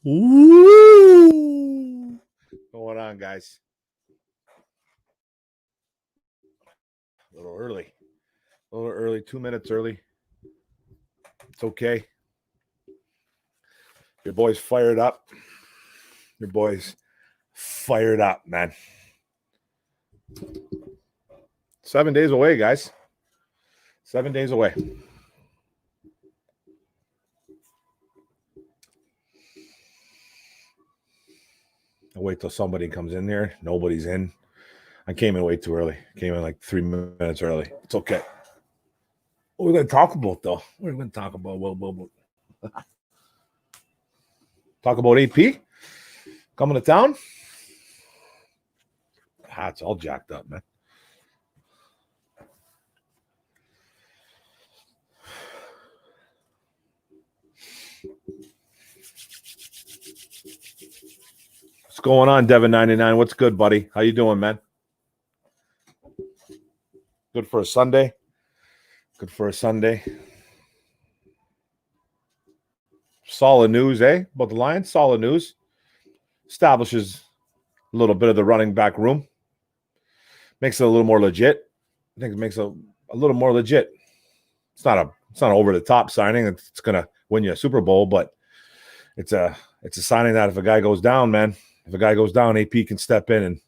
Ooh. What's going on, guys? A little early, 2 minutes early. It's okay. Your boy's fired up. Man. 7 days away, guys. 7 days away. I'll wait till somebody comes in there. Nobody's in. I came in way too early. Came in like 3 minutes early. It's okay. What are we going to talk about, though? What are we going to talk about? Talk about AP coming to town? It's all jacked up, man. What's going on, Devin99? What's good, buddy? How you doing, man? Good for a Sunday. Solid news, eh? About the Lions? Solid news. Establishes a little bit of the running back room. Makes it a little more legit. I think it makes it a little more legit. It's not an over-the-top signing. It's going to win you a Super Bowl, but it's a signing that if a guy goes down, man, AP can step in, and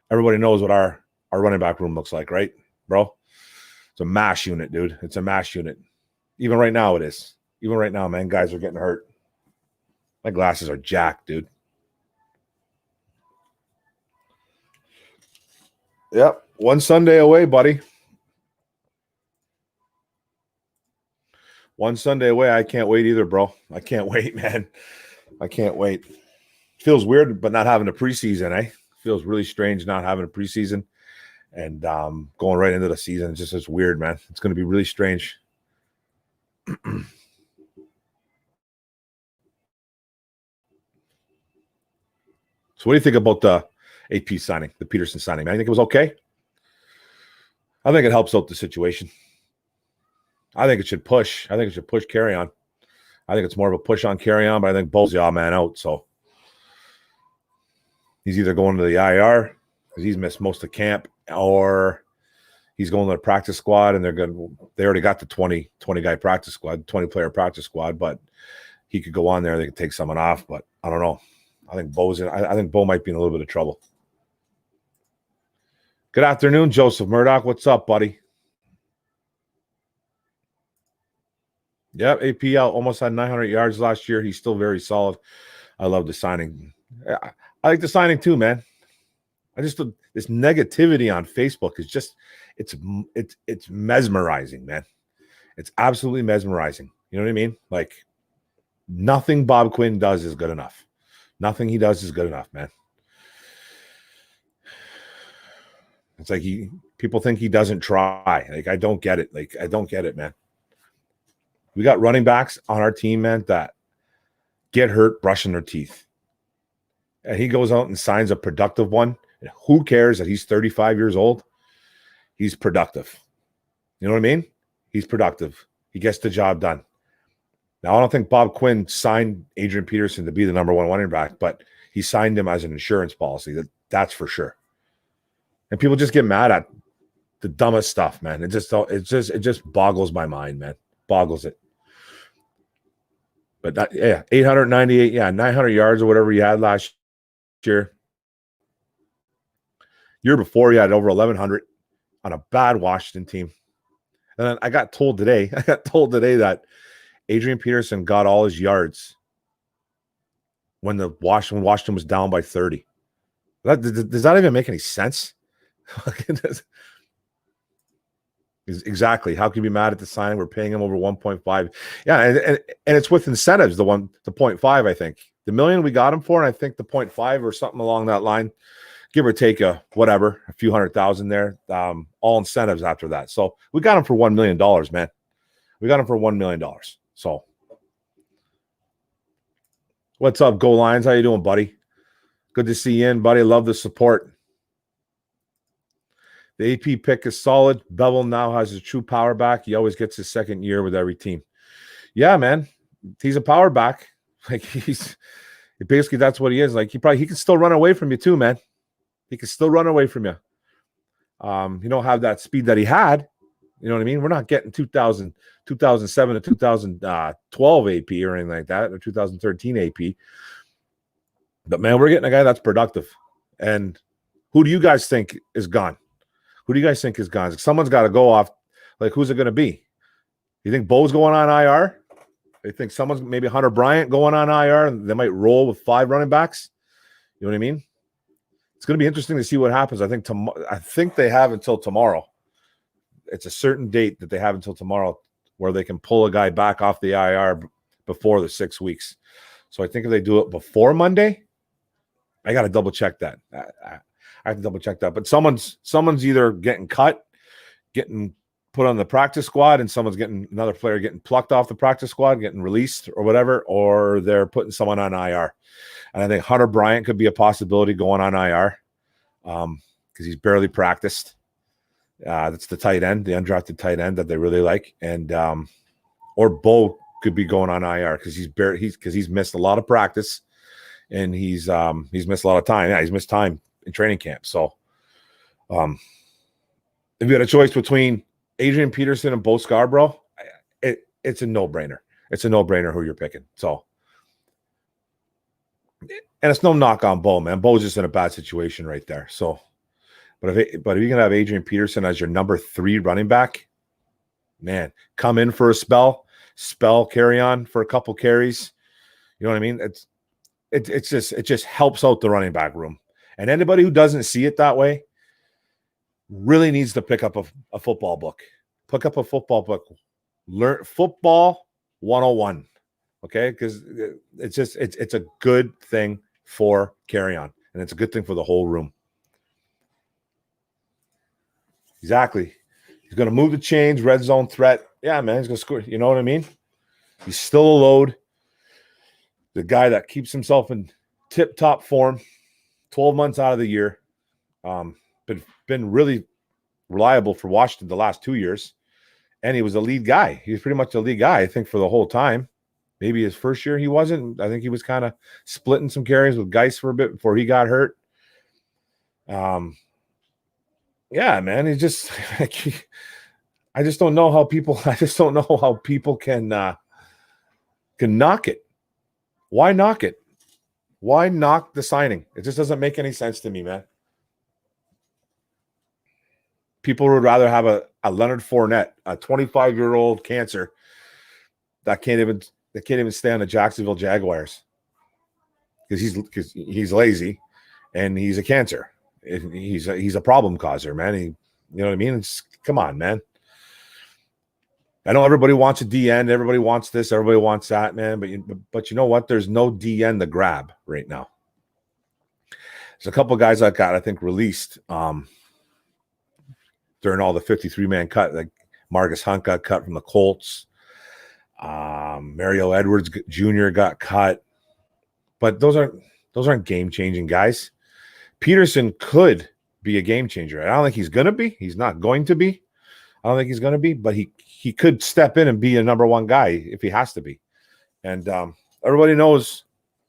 everybody knows what our running back room looks like, right, bro? It's a mash unit, dude. It's a mash unit. Even right now it is. Even right now, man, guys are getting hurt. My glasses are jacked, dude. Yep. 1 Sunday away, buddy. 1 Sunday away. I can't wait either, bro. I can't wait, man. I can't wait. Feels weird, but not having a preseason, eh? Feels really strange not having a preseason and going right into the season. It's weird, man. It's going to be really strange. So what do you think about the AP signing, the Peterson signing, man? I think it was okay. I think it helps out the situation. I think it should push. Kerryon. I think it's more of a push on Kerryon, but I think Bo's the odd man out. So he's either going to the IR because he's missed most of camp, or he's going to the practice squad, and they already got the 20 guy practice squad, 20 player practice squad, but he could go on there. They could take someone off, but I don't know. I think I think Bo might be in a little bit of trouble. Good afternoon, Joseph Murdoch. What's up, buddy? Yep, AP out almost had 900 yards last year. He's still very solid. I love the signing. I like the signing too, man. This negativity on Facebook is just it's mesmerizing, man. It's absolutely mesmerizing. You know what I mean? Like nothing Bob Quinn does is good enough. Nothing he does is good enough, man. It's like people think he doesn't try. Like I don't get it. Man. We got running backs on our team, man, that get hurt brushing their teeth. And he goes out and signs a productive one. And who cares that he's 35 years old? He's productive. You know what I mean? He's productive. He gets the job done. Now, I don't think Bob Quinn signed Adrian Peterson to be the number one running back, but he signed him as an insurance policy. That's for sure. And people just get mad at the dumbest stuff, man. It just boggles my mind, man. Boggles it. But 898, 900 yards or whatever he had last year. Year before, he had over 1,100 on a bad Washington team. And then I got told today that Adrian Peterson got all his yards when Washington was down by 30. Does that even make any sense? Exactly. How can you be mad at the signing? We're paying him over 1.5. Yeah, and it's with incentives, the 0.5, I think. The $1 million we got him for, and I think the 0.5 or something along that line, give or take a few $100,000 there. All incentives after that. So we got him for $1 million, man. We got him for $1 million. So what's up, Go Lions? How you doing, buddy? Good to see you in, buddy. Love the support. The AP pick is solid. Bevel now has a true power back. He always gets his second year with every team. Yeah, man. He's a power back. Like Basically, that's what he is. Like he can still run away from you too, man. He can still run away from you. You don't have that speed that he had. You know what I mean? We're not getting 2007 to 2012 AP or anything like that, or 2013 AP. But man, we're getting a guy that's productive. And who do you guys think is gone? Who do you guys think is gone? Someone's got to go off. Like, who's it going to be? You think Bo's going on IR? You think someone's maybe Hunter Bryant going on IR and they might roll with 5 running backs? You know what I mean? It's going to be interesting to see what happens. I think they have until tomorrow. It's a certain date that they have until tomorrow where they can pull a guy back off the IR before the 6 weeks. So I think if they do it before Monday, I got to double check that. I have to double check that. But someone's either getting cut, getting put on the practice squad, and another player getting plucked off the practice squad, getting released or whatever, or they're putting someone on IR. And I think Hunter Bryant could be a possibility going on IR because he's barely practiced. That's the tight end, the undrafted tight end that they really like. And or Bo could be going on IR because he's missed a lot of practice and he's missed a lot of time. Yeah, he's missed time in training camp. So if you had a choice between Adrian Peterson and Bo Scarborough, it's a no-brainer. It's a no-brainer who you're picking. So, and it's no knock on Bo, man. Bo's just in a bad situation right there. So, but if you're gonna have Adrian Peterson as your number 3 running back, man, come in for a spell, carry on for a couple carries. You know what I mean? It just helps out the running back room. And anybody who doesn't see it that way really needs to pick up a football book. Pick up a football book. Learn football 101. Okay? Because it's a good thing for carry on. And it's a good thing for the whole room. Exactly. He's going to move the chains, red zone threat. Yeah, man, he's going to score. You know what I mean? He's still a load. The guy that keeps himself in tip-top form 12 months out of the year. Been really reliable for Washington the last 2 years. And he was a lead guy. He was pretty much a lead guy, I think, for the whole time. Maybe his first year he wasn't. I think he was kind of splitting some carries with Geis for a bit before he got hurt. Yeah, man, he just I just don't know how people can knock it. Why knock it? Why knock the signing? It just doesn't make any sense to me, man. People would rather have a Leonard Fournette, a 25-year-old cancer that can't even stay on the Jacksonville Jaguars because he's lazy and he's a cancer. He's a problem causer, man. You know what I mean? Come on, man. I know everybody wants a DN. Everybody wants this. Everybody wants that, man. But you know what? There's no DN to grab right now. There's a couple of guys that got, I think, released during all the 53-man cut. Like Marcus Hunt got cut from the Colts. Mario Edwards Jr. got cut. But those aren't game-changing guys. Peterson could be a game changer. I don't think he's going to be. He's not going to be. I don't think he's going to be, but he could step in and be a number 1 guy if he has to be. And everybody knows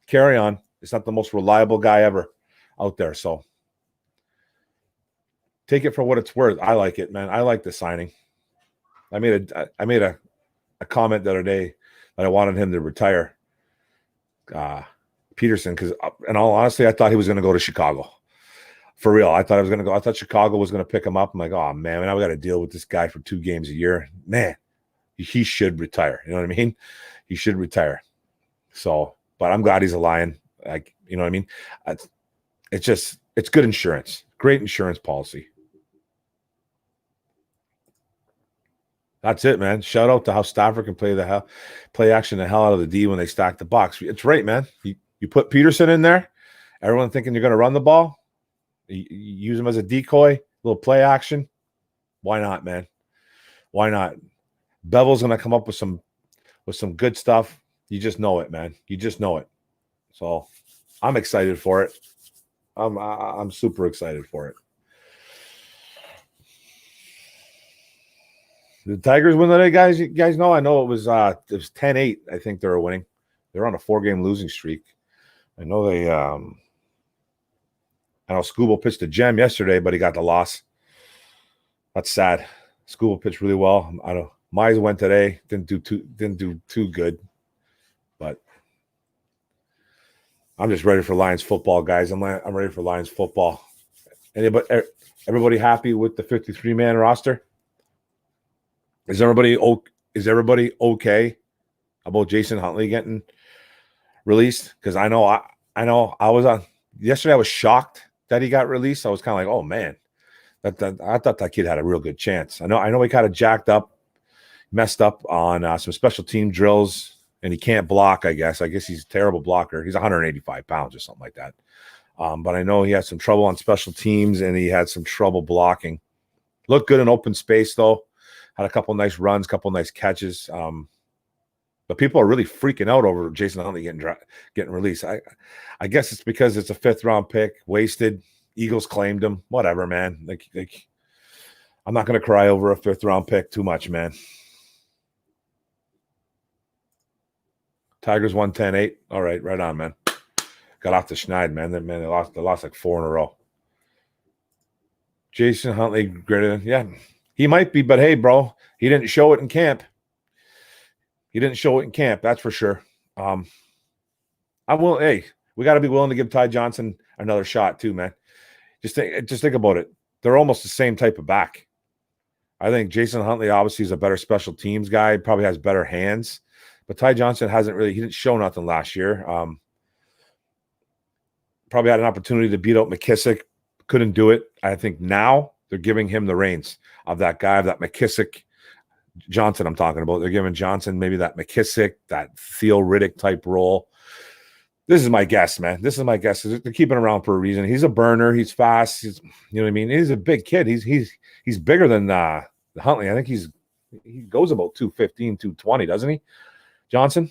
Carry On is not the most reliable guy ever out there. So take it for what it's worth. I like it, man. I like the signing. I made a comment the other day that I wanted him to retire Peterson because, in all honesty, I thought he was going to go to Chicago. For real, I thought I thought Chicago was going to pick him up. I'm like, oh man, now we got to deal with this guy for 2 games a year. Man, he should retire. You know what I mean? He should retire. So, but I'm glad he's a Lion. Like, you know what I mean? It's good insurance. Great insurance policy. That's it, man. Shout out to how Stafford can play action the hell out of the D when they stack the box. It's right, man. You put Peterson in there, everyone thinking you're going to run the ball. You use him as a decoy, little play action. Why not, man? Why not? Bevel's going to come up with some good stuff. You just know it, man. You just know it. So I'm excited for it. I'm super excited for it. The Tigers win today, guys. You guys know. I know it was 10-8. I think they were winning. They're on a 4-game losing streak. I know they I know Skubal pitched a gem yesterday, but he got the loss. That's sad. Skubal pitched really well. I don't. Mize went today. Didn't do too good, but I'm just ready for Lions football, guys. I'm ready for Lions football. Everybody happy with the 53-man roster? Is everybody okay about Jason Huntley getting released? Because I know I was on yesterday. I was shocked that he got released. I was kind of like, oh man, I thought that kid had a real good chance. I know he kind of messed up on some special team drills, and he can't block. I guess he's a terrible blocker. He's 185 pounds or something like that. But I know he had some trouble on special teams, and he had some trouble blocking. Looked good in open space though. Had a couple nice runs, couple nice catches. But people are really freaking out over Jason Huntley getting released. I guess it's because it's a 5th-round pick, wasted. Eagles claimed him. Whatever, man. Like I'm not going to cry over a 5th-round pick too much, man. Tigers won 10-8. All right, right on, man. Got off the schneid, man. They lost like 4 in a row. Jason Huntley greater than, yeah. He might be, but hey, bro, he didn't show it in camp. That's for sure. Hey, we got to be willing to give Ty Johnson another shot too, man. Just think about it. They're almost the same type of back. I think Jason Huntley obviously is a better special teams guy, probably has better hands, but Ty Johnson he didn't show nothing last year. Probably had an opportunity to beat out McKissick, couldn't do it. I think now they're giving him the reins of that guy, of that McKissick Johnson I'm talking about. They're giving Johnson maybe that McKissick, that Theo Riddick type role. This is my guess, man. They're keeping him around for a reason. He's a burner. He's fast. You know what I mean? He's a big kid. He's bigger than Huntley. I think he goes about 215, 220, doesn't he, Johnson?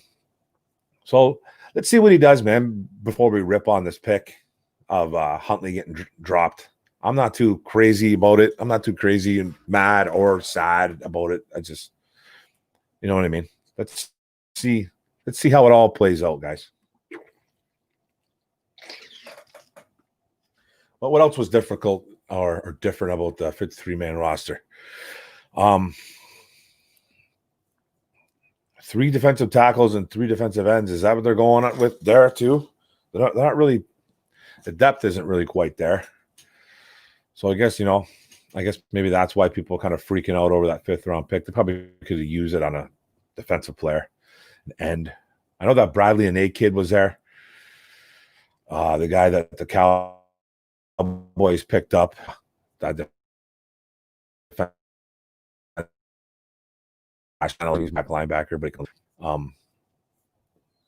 So let's see what he does, man, before we rip on this pick of Huntley getting dropped. I'm not too crazy about it. I'm not too crazy and mad or sad about it. I just, you know what I mean? Let's see how it all plays out, guys. But what else was difficult or different about the 53-man roster? 3 defensive tackles and 3 defensive ends. Is that what they're going with there too? They're not really. The depth isn't really quite there. So I guess maybe that's why people are kind of freaking out over that 5th-round pick. They probably could have used it on a defensive player, an end. I know that Bradley and A kid was there. The guy that the Cowboys picked up, that I don't know, he's back linebacker, but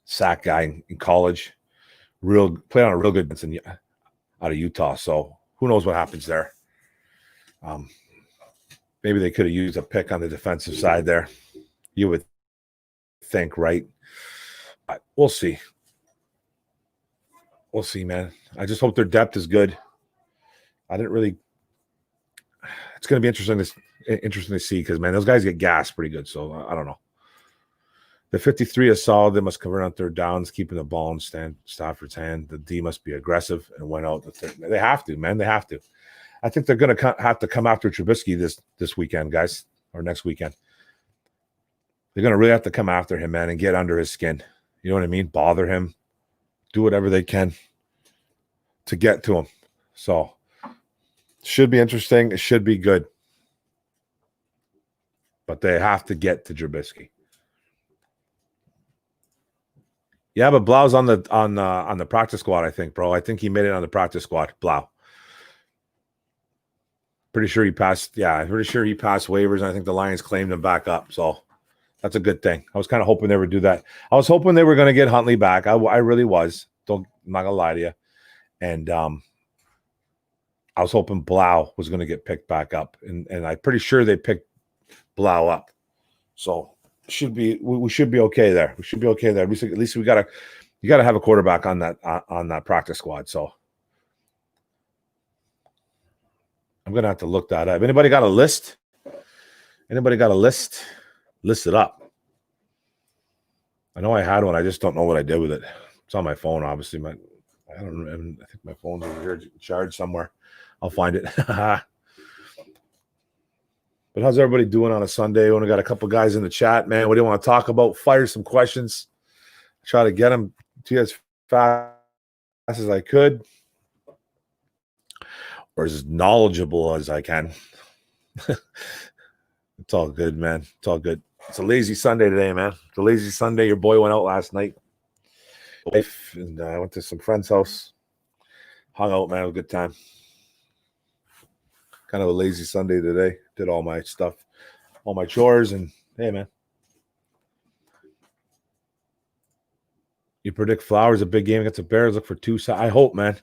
sack guy in college, played on a real good defense out of Utah. So who knows what happens there? Maybe they could have used a pick on the defensive side there. You would think, right? But we'll see. We'll see, man. I just hope their depth is good. It's going to be interesting to see because, man, those guys get gassed pretty good. So I don't know. The 53 is solid. They must convert on 3rd downs, keeping the ball in Stafford's hand. The D must be aggressive and went out the 3rd. They have to, man. They have to. I think they're going to have to come after Trubisky this weekend, guys, or next weekend. They're going to really have to come after him, man, and get under his skin. You know what I mean? Bother him. Do whatever they can to get to him. So should be interesting. It should be good. But they have to get to Trubisky. Yeah, but Blau's on the practice squad, I think, bro. I think he made it on the practice squad. Blau. Pretty sure he passed. Yeah, I'm pretty sure he passed waivers, and I think the Lions claimed him back up. So that's a good thing. I was kind of hoping they would do that. I was hoping they were going to get Huntley back. I really was. I'm not gonna lie to you. And I was hoping Blau was going to get picked back up, and I'm pretty sure they picked Blau up. So we should be okay there. We should be okay there. At least you got to have a quarterback on that practice squad. So I'm gonna have to look that up. Anybody got a list? List it up. I know I had one. I just don't know what I did with it. It's on my phone, obviously. I don't remember. I think my phone's over here charged somewhere. I'll find it. But how's everybody doing on a Sunday? We only got a couple guys in the chat, man. What do you want to talk about? Fire some questions. Try to get them to you as fast as I could, or as knowledgeable as I can. It's all good, man. It's all good. It's a lazy Sunday today, man. It's a lazy Sunday. Your boy went out last night. Wife and I went to some friend's house. Hung out, man. It was a good time. Kind of a lazy Sunday today. Did all my stuff, all my chores, and hey, man. You predict Flowers a big game against the Bears. Look for two. I hope, man.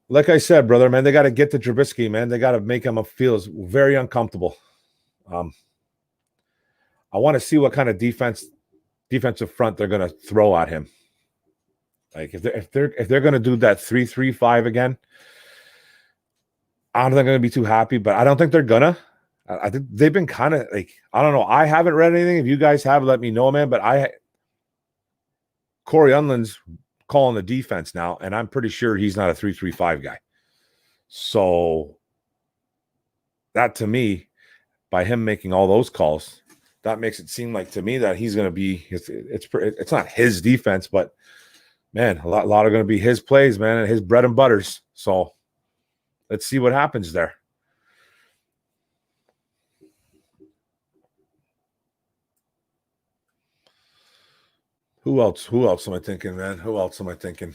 Like I said, brother, man, they got to get to Trubisky, man. They got to make him feel very uncomfortable. I want to see what kind of defensive front they're going to throw at him. Like if they're going to do that 3-3-5 again, I don't think they're going to be too happy, but I don't think they're gonna. I think they've been kind of like, I don't know. I haven't read anything. If you guys have, let me know, man. But Corey Unland's calling the defense now, and I'm pretty sure he's not a 3-3-5 guy. So that, to me, by him making all those calls, that makes it seem like to me that he's going to be. It's not his defense, but man, a lot are going to be his plays, man, and his bread and butters. So let's see what happens there. Who else am I thinking, man? Who else am I thinking?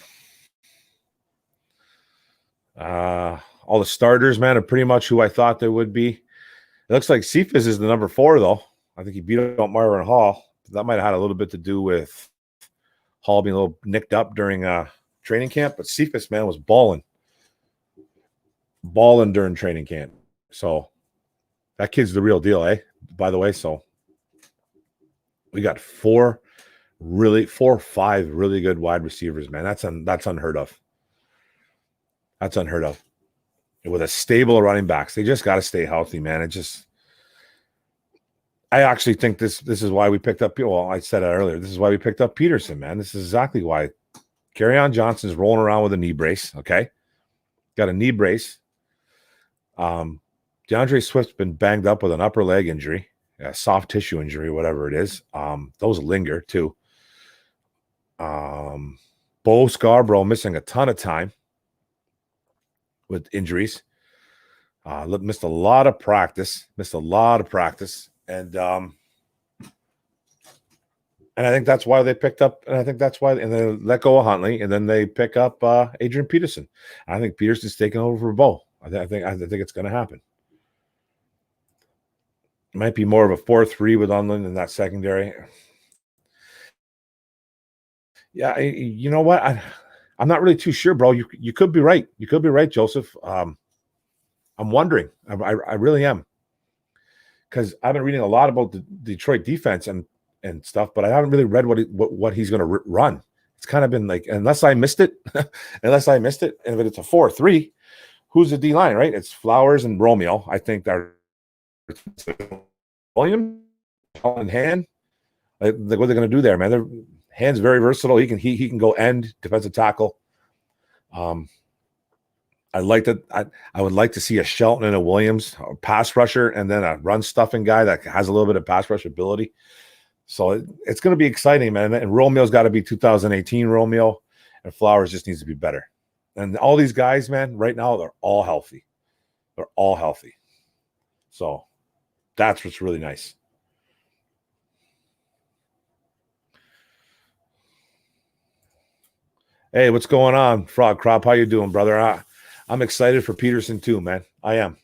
All the starters, man, are pretty much who I thought they would be. It looks like Cephas is the number 4, though. I think he beat out Marvin Hall. That might have had a little bit to do with Hall being a little nicked up during training camp, but Cephas, man, was balling during training camp. So that kid's the real deal, eh? By the way, so we got 4 or 5 really good wide receivers, man. That's unheard of. That's unheard of. With a stable of running backs, they just got to stay healthy, man. I actually think this is why we picked up. Well, I said it earlier. This is why we picked up Peterson, man. This is exactly why. Kerryon Johnson's rolling around with a knee brace. Okay, got a knee brace. DeAndre Swift's been banged up with an upper leg injury, a soft tissue injury, whatever it is. Those linger too. Bo Scarborough missing a ton of time with injuries. Missed a lot of practice. And I think that's why they picked up, and I think that's why, and they let go of Huntley, and then they pick up Adrian Peterson. I think Peterson's taking over for Bo. I think it's going to happen. It might be more of a 4-3 with Unland in that secondary. Yeah, you know what? I'm not really too sure, bro. You could be right. You could be right, Joseph. I'm wondering. I really am, because I've been reading a lot about the Detroit defense and stuff, but I haven't really read what he's going to run. It's kind of been like, unless I missed it, and if it's a 4-3, who's the D line, right? It's Flowers and Romeo. I think they're William in hand. Like what they're going to do there, man. Their hand's very versatile. He can go end, defensive tackle. I would like to see a Shelton and a Williams, a pass rusher, and then a run stuffing guy that has a little bit of pass rush ability. So it's going to be exciting, man. And Romeo's got to be 2018 Romeo, and Flowers just needs to be better. And all these guys, man, right now they're all healthy. So that's what's really nice. Hey, what's going on, Frog Crop? How you doing, brother? I'm excited for Peterson too, man. I am.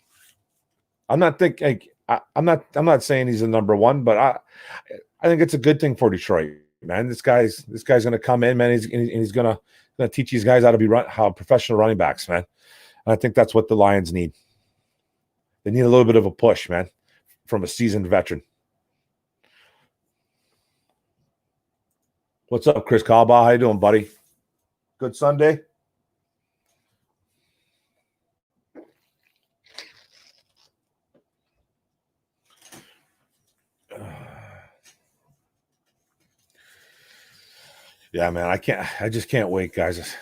I'm not saying he's the number 1, but I think it's a good thing for Detroit, man. This guy's going to come in, man. He's going to teach these guys how professional running backs, man. And I think that's what the Lions need. They need a little bit of a push, man, from a seasoned veteran. What's up, Chris Kalba? How you doing, buddy? Good Sunday. Yeah, man, I just can't wait, guys.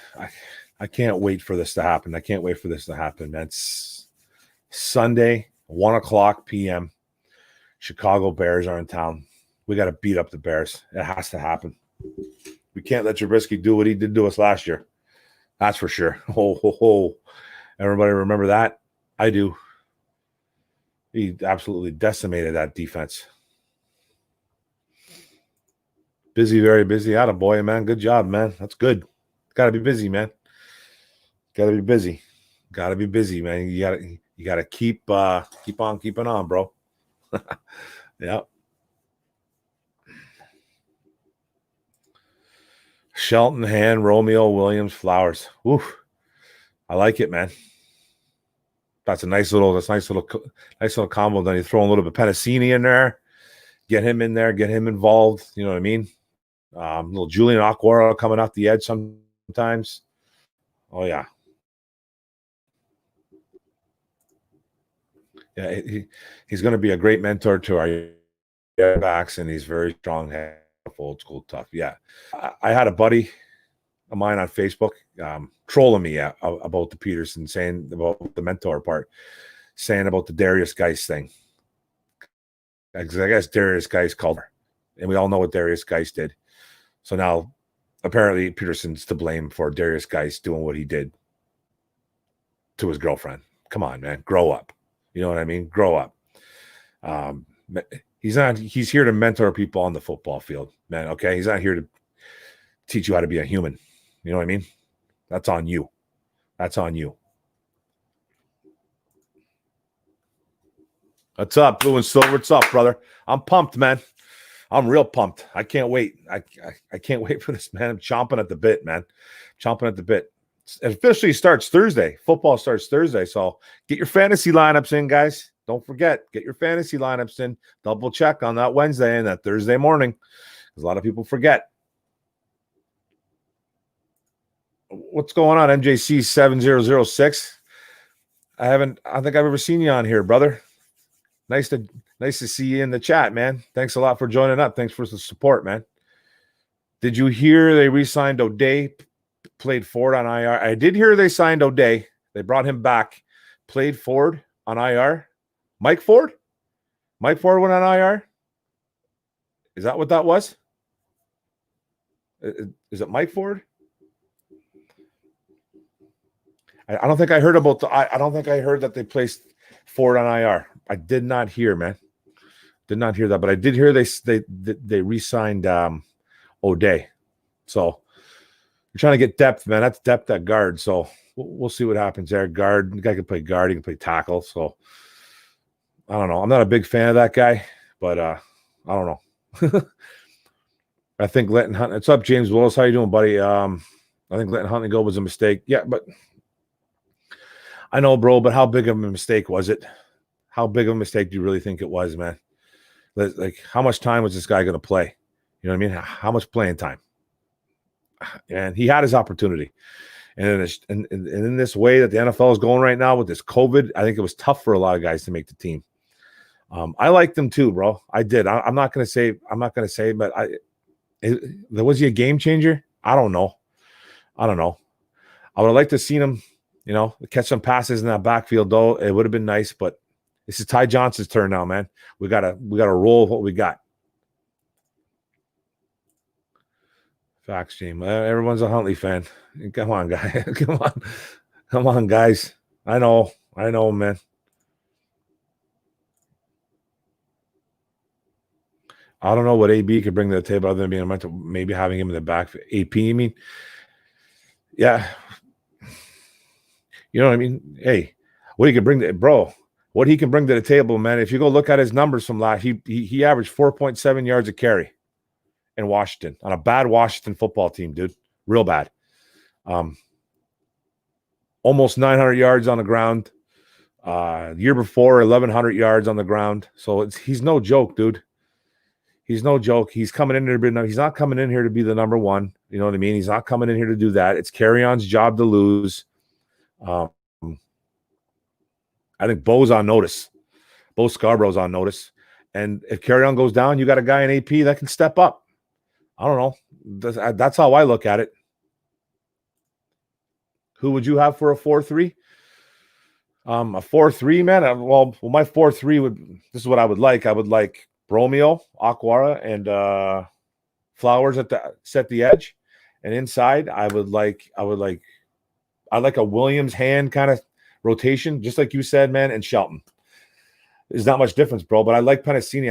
I can't wait for this to happen. I can't wait for this to happen, man. It's Sunday, 1:00 p.m. Chicago Bears are in town. We got to beat up the Bears. It has to happen. We can't let Trubisky do what he did to us last year. That's for sure. Ho, ho, ho. Everybody remember that? I do. He absolutely decimated that defense. Busy, very busy. Attaboy, man. Good job, man. That's good. Got to be busy, man. Got to be busy. Got to be busy, man. You gotta keep on keeping on, bro. Yeah. Shelton, Hand, Romeo, Williams, Flowers. Oof. I like it, man. That's a nice little combo. Then you throw a little bit of Penasini in there, get him in there, get him involved. You know what I mean? Little Julian Aquara coming off the edge sometimes. Oh yeah. Yeah, he's going to be a great mentor to our backs, and he's very strong, old school, tough. Yeah, I had a buddy of mine on Facebook trolling me about the Peterson, saying about the mentor part, saying about the Darius Geis thing. I guess Darius Geis called her, and we all know what Darius Geis did. So now, apparently, Peterson's to blame for Darius Geis doing what he did to his girlfriend. Come on, man, grow up. You know what I mean? Grow up. He's here to mentor people on the football field, man. Okay. He's not here to teach you how to be a human. You know what I mean? That's on you. That's on you. What's up, Blue and Silver? What's up, brother? I'm pumped, man. I'm real pumped. I can't wait. I can't wait for this, man. I'm chomping at the bit, man. Chomping at the bit. It officially starts Thursday. Football starts Thursday. So get your fantasy lineups in, guys. Don't forget, get your fantasy lineups in. Double check on that Wednesday and that Thursday morning, because a lot of people forget. What's going on, MJC 7006? I think I've ever seen you on here, brother. Nice to see you in the chat, man. Thanks a lot for joining up. Thanks for the support, man. Did you hear they re-signed O'Day? Played Ford on IR. I did hear they signed O'Day. They brought him back. Played Ford on IR. Mike Ford? Mike Ford went on IR? Is that what that was? Is it Mike Ford? I don't think I heard about I don't think I heard that they placed Ford on IR. I did not hear, man. Did not hear that, but I did hear they re-signed O'Day. So you're trying to get depth, man. That's depth at guard. So we'll see what happens there. Guard, the guy can play guard, he can play tackle. So I don't know. I'm not a big fan of that guy, but I don't know. I think letting Huntley. What's up, James Willis? How you doing, buddy? I think letting Huntley go was a mistake. Yeah, but I know, bro. But how big of a mistake was it? How big of a mistake do you really think it was, man? Like, how much time was this guy going to play? You know what I mean? How much playing time? And he had his opportunity. And in this way that the NFL is going right now with this COVID, I think it was tough for a lot of guys to make the team. I liked him too, bro. I did. I'm not going to say, but was he a game changer? I don't know. I would have liked to have seen him, catch some passes in that backfield, though. It would have been nice, but this is Ty Johnson's turn now, man. We gotta roll with what we got. Facts, team. Everyone's a Huntley fan. Come on, guys. Come on, guys. I know, man. I don't know what AB could bring to the table other than being a mentor, maybe having him in the back. AP, I mean, yeah. You know what I mean? Hey, what he can bring to what he can bring to the table, man. If you go look at his numbers from last, he averaged 4.7 yards a carry in Washington on a bad Washington football team, dude. Real bad. Almost 900 yards on the ground. Year before, 1,100 yards on the ground. So he's no joke, dude. He's no joke. He's coming in here to be. He's not coming in here to be the number one. You know what I mean? He's not coming in here to do that. It's Kerryon's job to lose. I think Bo's on notice. Bo Scarborough's on notice. And if Kerryon goes down, you got a guy in AP that can step up. I don't know. That's how I look at it. Who would you have for a 4-3? A 4-3, man. Well, my 4-3 would. This is what I would like. I would like Bromeo, Aquara, and Flowers at the set the edge, and inside I'd like a Williams hand kind of rotation, just like you said, man, and Shelton. There's not much difference, bro. But I like Penasini.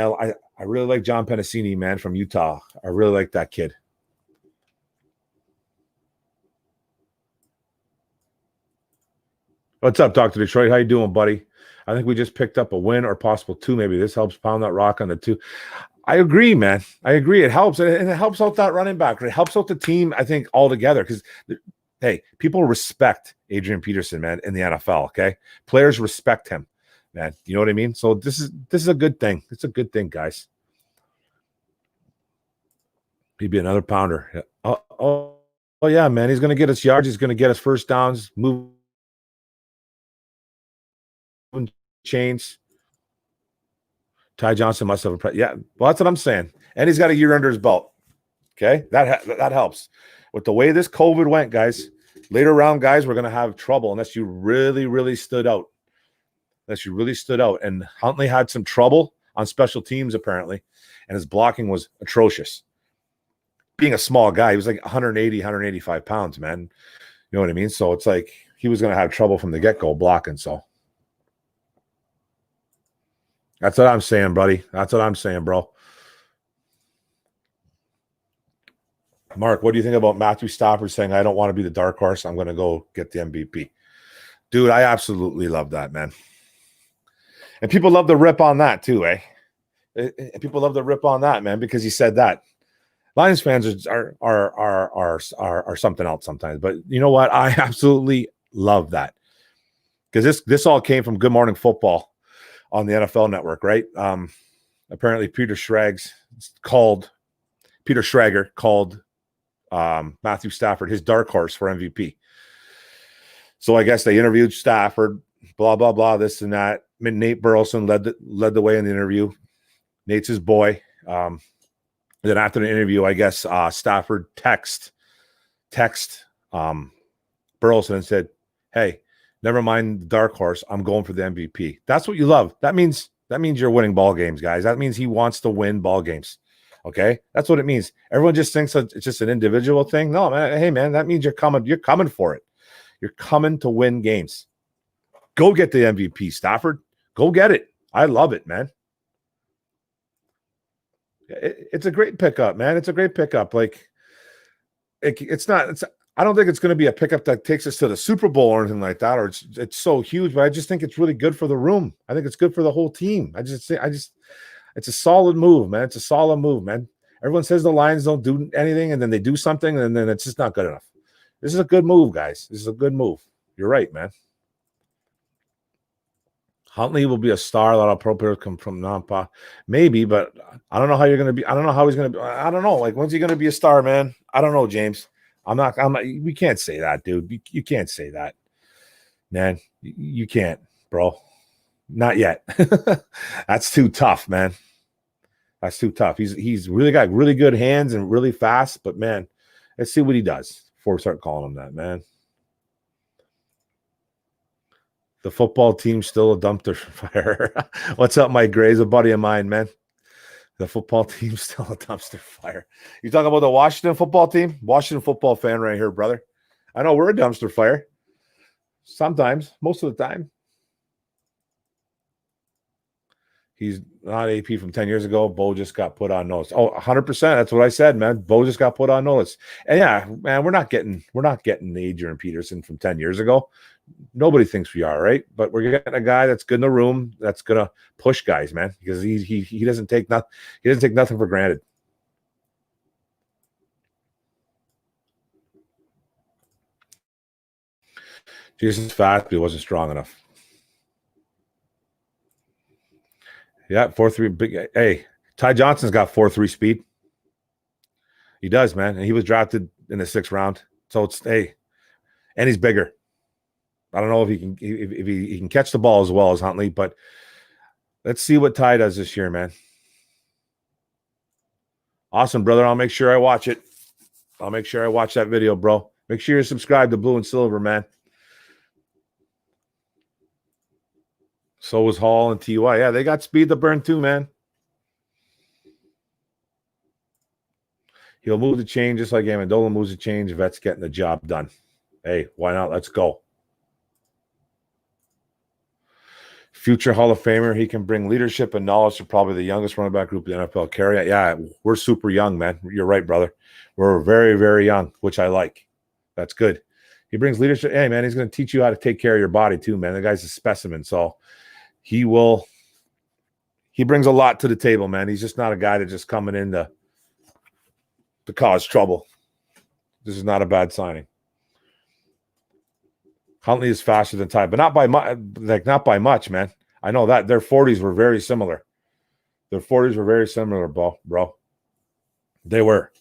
I really like John Penasini, man, from Utah. I really like that kid. What's up, Dr. Detroit? How you doing, buddy? I think we just picked up a win or possible 2. Maybe this helps pound that rock on the 2. I agree, man. I agree. It helps. And it helps out that running back. It helps out the team, I think, altogether. Because, hey, people respect Adrian Peterson, man, in the NFL, okay? Players respect him, man. You know what I mean? So this is a good thing. It's a good thing, guys. He'd be another pounder. Oh, yeah, man. He's going to get us yards. He's going to get us first downs, move chains. Ty Johnson must have a yeah. Well, that's what I'm saying. And he's got a year under his belt. Okay, that helps. With the way this COVID went, guys, later round guys, we're going to have trouble unless you really, really stood out. And Huntley had some trouble on special teams apparently, and his blocking was atrocious. Being a small guy, he was like 180, 185 pounds, man. You know what I mean? So it's like he was going to have trouble from the get-go blocking. So that's what I'm saying, buddy. That's what I'm saying, bro. Mark, what do you think about Matthew Stafford saying, I don't want to be the dark horse. I'm going to go get the MVP? Dude, I absolutely love that, man. And people love the rip on that too, eh? People love the rip on that, man, because he said that. Lions fans are something else sometimes. But you know what? I absolutely love that. Because this all came from Good Morning Football on the NFL Network, right? Apparently Peter Schrager called Matthew Stafford his dark horse for MVP. So I guess they interviewed Stafford, blah, blah, blah, this and that. Nate Burleson led the way in the interview. Nate's his boy. Then after the interview, I guess Stafford text Burleson and said, hey, never mind the dark horse. I'm going for the MVP. That's what you love. That means you're winning ball games, guys. That means he wants to win ball games. Okay, that's what it means. Everyone just thinks that it's just an individual thing. No, man. Hey, man, that means you're coming for it. You're coming to win games. Go get the MVP, Stafford. Go get it. I love it, man. It's a great pickup, man. It's a great pickup. Like, it's not. I don't think it's going to be a pickup that takes us to the Super Bowl or anything like that, or it's so huge. But I just think it's really good for the room. I think it's good for the whole team. It's a solid move, man. It's a solid move, man. Everyone says the Lions don't do anything, and then they do something, and then it's just not good enough. This is a good move, guys. This is a good move. You're right, man. Huntley will be a star. A lot of pro players come from Nampa. Maybe, but I don't know how you're going to be. I don't know how he's going to be. I don't know. Like, when's he going to be a star, man? I don't know, James. I'm not. We can't say that, dude. You can't say that, man. You can't, bro. Not yet. That's too tough, man. That's too tough. He's really got really good hands and really fast, but man, let's see what he does before we start calling him that, man. The football team's still a dumpster fire. What's up, Mike Gray's a buddy of mine, man. The football team's still a dumpster fire. You talking about the Washington football team? Washington football fan right here, brother. I know we're a dumpster fire. Sometimes, most of the time. He's not AP from 10 years ago. Bo just got put on notice. Oh, 100%. That's what I said, man. Bo just got put on notice. And yeah, man, we're not getting the Adrian Peterson from 10 years ago. Nobody thinks we are, right? But we're getting a guy that's good in the room, that's gonna push guys, man, because he doesn't take nothing for granted. Jason's fast, but he wasn't strong enough. Yeah, 4.3 big. Hey, Ty Johnson's got 4.3 speed. He does, man, and he was drafted in the 6th round. So it's and he's bigger. I don't know if he can catch the ball as well as Huntley, but let's see what Ty does this year, man. Awesome, brother. I'll make sure I watch it. I'll make sure I watch that video, bro. Make sure you subscribe to Blue and Silver, man. So was Hall and TY. Yeah, they got speed to burn too, man. He'll move the chain just like Amendola moves the chain. Vet's getting the job done. Hey, why not? Let's go. Future Hall of Famer. He can bring leadership and knowledge to probably the youngest running back group in the NFL. Carry. Yeah, we're super young, man. You're right, brother. We're very, very young, which I like. That's good. He brings leadership. Hey, man, he's going to teach you how to take care of your body too, man. The guy's a specimen. So he brings a lot to the table, man. He's just not a guy that's just coming in to cause trouble. This is not a bad signing. Huntley is faster than Ty, but not by much. Not by much, man. I know that their 40s were very similar. Their 40s were very similar, bro. They were.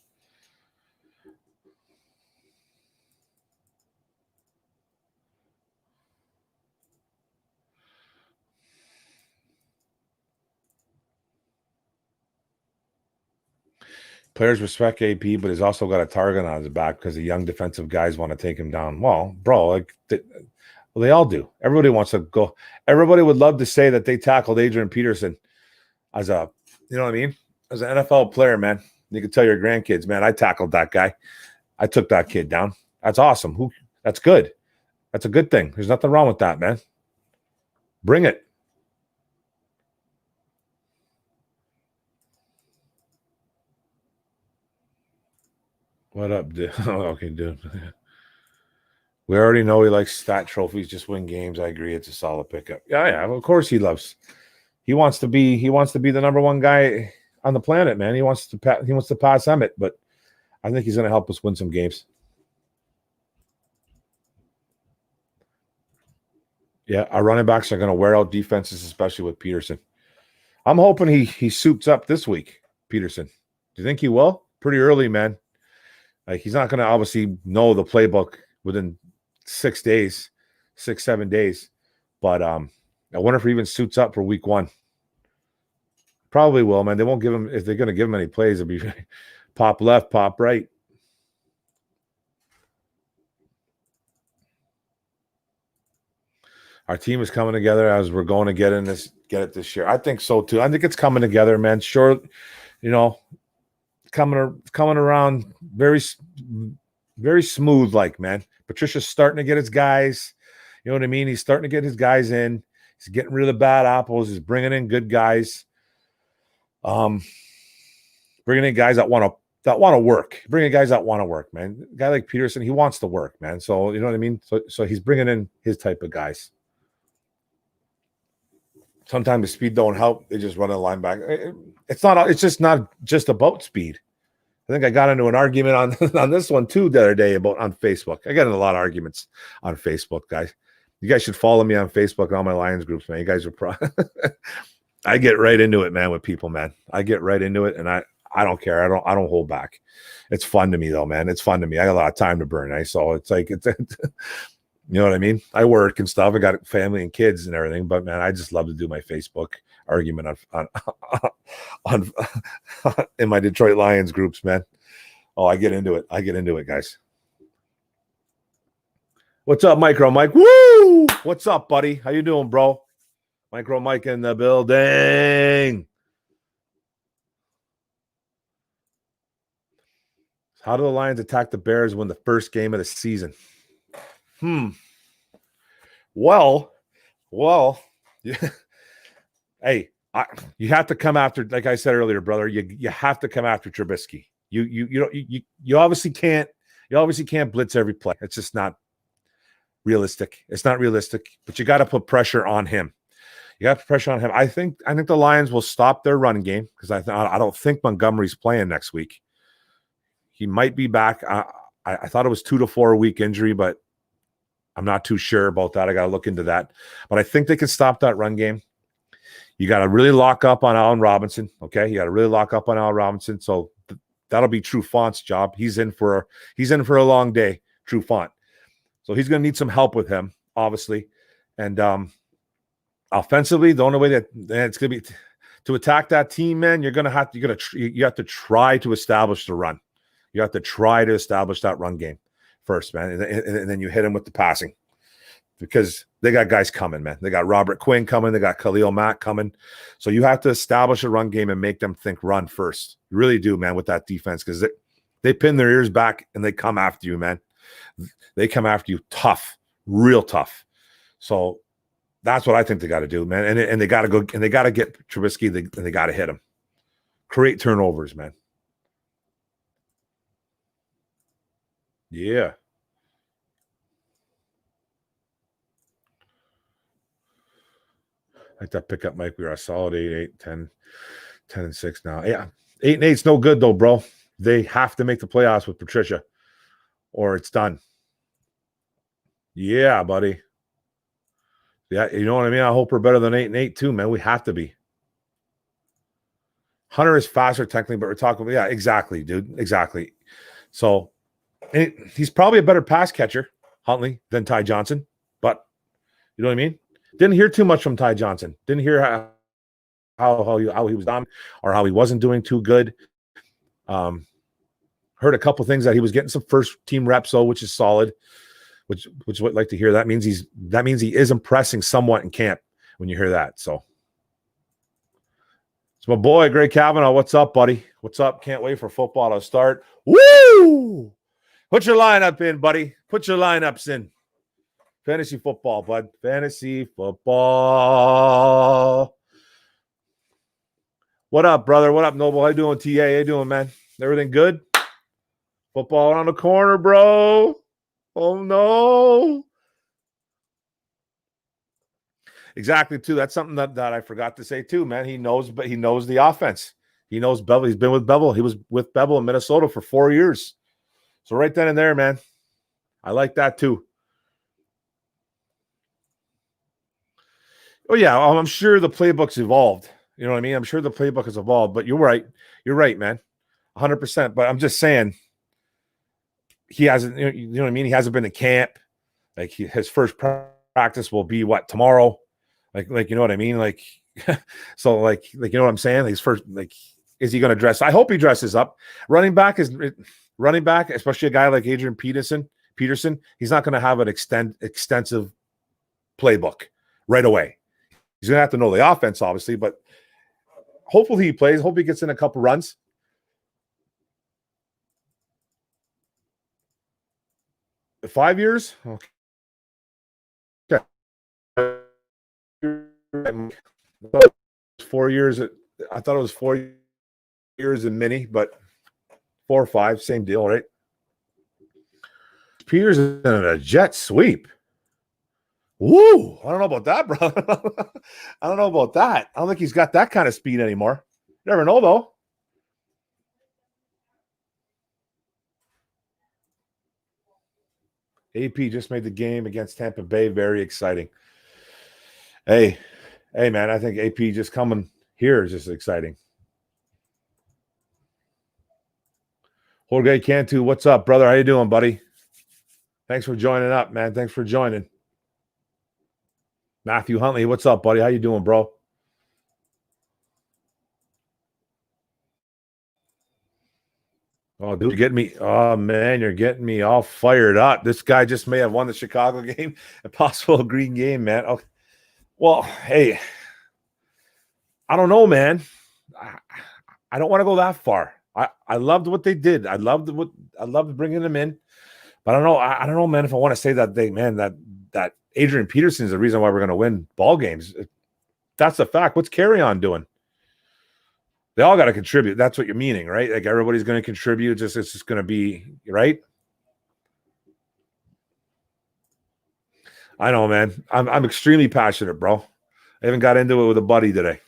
Players respect AP, but he's also got a target on his back because the young defensive guys want to take him down. Well, bro, they all do. Everybody wants to go. Everybody would love to say that they tackled Adrian Peterson as a, you know what I mean? As an NFL player, man. You can tell your grandkids, man, I tackled that guy. I took that kid down. That's awesome. That's good. That's a good thing. There's nothing wrong with that, man. Bring it. What up, dude? Okay, dude. We already know he likes stat trophies, just win games. I agree. It's a solid pickup. Yeah. Of course he loves. He wants to be the number one guy on the planet, man. He wants to pass Emmett, but I think he's going to help us win some games. Yeah, our running backs are going to wear out defenses, especially with Peterson. I'm hoping he suits up this week, Peterson. Do you think he will? Pretty early, man. Like, he's not going to obviously know the playbook within 6 days, 7 days. But I wonder if he even suits up for week 1. Probably will, man. They won't give him, if they're going to give him any plays, it'll be pop left, pop right. Our team is coming together as we're going to get it this year. I think so too. I think it's coming together, man. Sure, coming around very, very smooth, like, man. Patricia's starting to get his guys. You know what I mean? He's starting to get his guys in. He's getting rid of the bad apples. He's bringing in good guys. Bringing in guys that want to work. Bringing guys that want to work, man. A guy like Peterson, he wants to work, man. So you know what I mean. So he's bringing in his type of guys. Sometimes the speed don't help. They just run a linebacker. It's just not just about speed. I think I got into an argument on this one too the other day on Facebook. I got in a lot of arguments on Facebook, guys. You guys should follow me on Facebook and all my Lions groups, man. You guys are I get right into it, man, with people, man. I get right into it, and I don't care. I don't hold back. It's fun to me, though, man. It's fun to me. I got a lot of time to burn. So it's like it's you know what I mean? I work and stuff. I got family and kids and everything, but man, I just love to do my Facebook argument on in my Detroit Lions groups, man. Oh, I get into it, guys. What's up, Micro Mike? Woo! What's up, buddy? How you doing, bro? Micro Mike in the building. How do the Lions attack the Bears when the first game of the season? Well, yeah. Hey, you have to come after, like I said earlier, brother. You have to come after Trubisky. You obviously can't blitz every play. It's just not realistic. It's not realistic. But you got to put pressure on him. You got to put pressure on him. I think the Lions will stop their running game because I don't think Montgomery's playing next week. He might be back. I thought it was 2 to 4 week injury, but I'm not too sure about that. I got to look into that. But I think they can stop that run game. You got to really lock up on Allen Robinson, okay? You got to really lock up on Allen Robinson. So that'll be Trufant's job. He's in for a long day, Trufant. So he's going to need some help with him, obviously. And offensively, the only way that it's going to be to attack that team, man, you have to try to establish the run. You have to try to establish that run game. first, man. And then you hit them with the passing because they got guys coming, man. They got Robert Quinn coming. They got Khalil Mack coming. So you have to establish a run game and make them think run first. You really do, man, with that defense because they pin their ears back and they come after you, man. They come after you tough, real tough. So that's what I think they got to do, man. And they got to go and they got to get Trubisky and they got to hit him. Create turnovers, man. Yeah. Like that pickup, Mike. We are a solid 8, 10 and 6 now. Yeah. 8 and 8's no good though, bro. They have to make the playoffs with Patricia or it's done. Yeah, buddy. Yeah, you know what I mean? I hope we're better than 8 and 8 too, man. We have to be. Hunter is faster technically, but we're talking, yeah, exactly, dude. Exactly. So he's probably a better pass catcher, Huntley, than Ty Johnson. But you know what I mean? Didn't hear too much from Ty Johnson. Didn't hear how he was dominant or how he wasn't doing too good. Heard a couple things that he was getting some first team reps, though, which is solid. Which what I'd like to hear. That means he is impressing somewhat in camp when you hear that. So it's my boy, Greg Kavanaugh. What's up, buddy? What's up? Can't wait for football to start. Woo! Put your lineup in, buddy. Put your lineups in. Fantasy football, bud. Fantasy football. What up, brother? What up, Noble? How you doing, TA? How you doing, man? Everything good? Football around the corner, bro. Oh, no. Exactly, too. That's something that I forgot to say, too, man. He knows the offense. He knows Bevel. He's been with Bevel. He was with Bevel in Minnesota for 4 years. So right then and there, man. I like that, too. Oh, yeah. I'm sure the playbook's evolved. You know what I mean? I'm sure the playbook has evolved. But you're right. You're right, man. 100%. But I'm just saying, he hasn't, you know what I mean? He hasn't been to camp. Like his first practice will be what, tomorrow? Like you know what I mean? Like, so like you know what I'm saying? His first, like, is he going to dress? I hope he dresses up. Running back, especially a guy like Adrian Peterson. He's not going to have an extensive playbook right away. He's going to have to know the offense, obviously, but hopefully he plays. Hope he gets in a couple runs. The 5 years? Okay. 4 years. I thought it was 4 years in mini, but 4 or 5, same deal, right? Peters in a jet sweep. Woo! I don't know about that, bro. I don't know about that. I don't think he's got that kind of speed anymore. You never know, though. AP just made the game against Tampa Bay very exciting. Hey, man, I think AP just coming here is just exciting. Jorge Cantu, what's up, brother? How you doing, buddy? Thanks for joining up, man. Thanks for joining. Matthew Huntley, what's up, buddy? How you doing, bro? Oh, dude, you're getting me all fired up. This guy just may have won the Chicago game, a possible green game, man. Okay. Well, hey, I don't know, man. I don't want to go that far. I loved what they did. I loved bringing them in, but I don't know, man. If I want to say that that Adrian Peterson is the reason why we're going to win ball games. That's a fact. What's Carry-On doing? They all got to contribute. That's what you're meaning, right? Like everybody's going to contribute. It's just going to be right. I know, man. I'm extremely passionate, bro. I haven't got into it with a buddy today.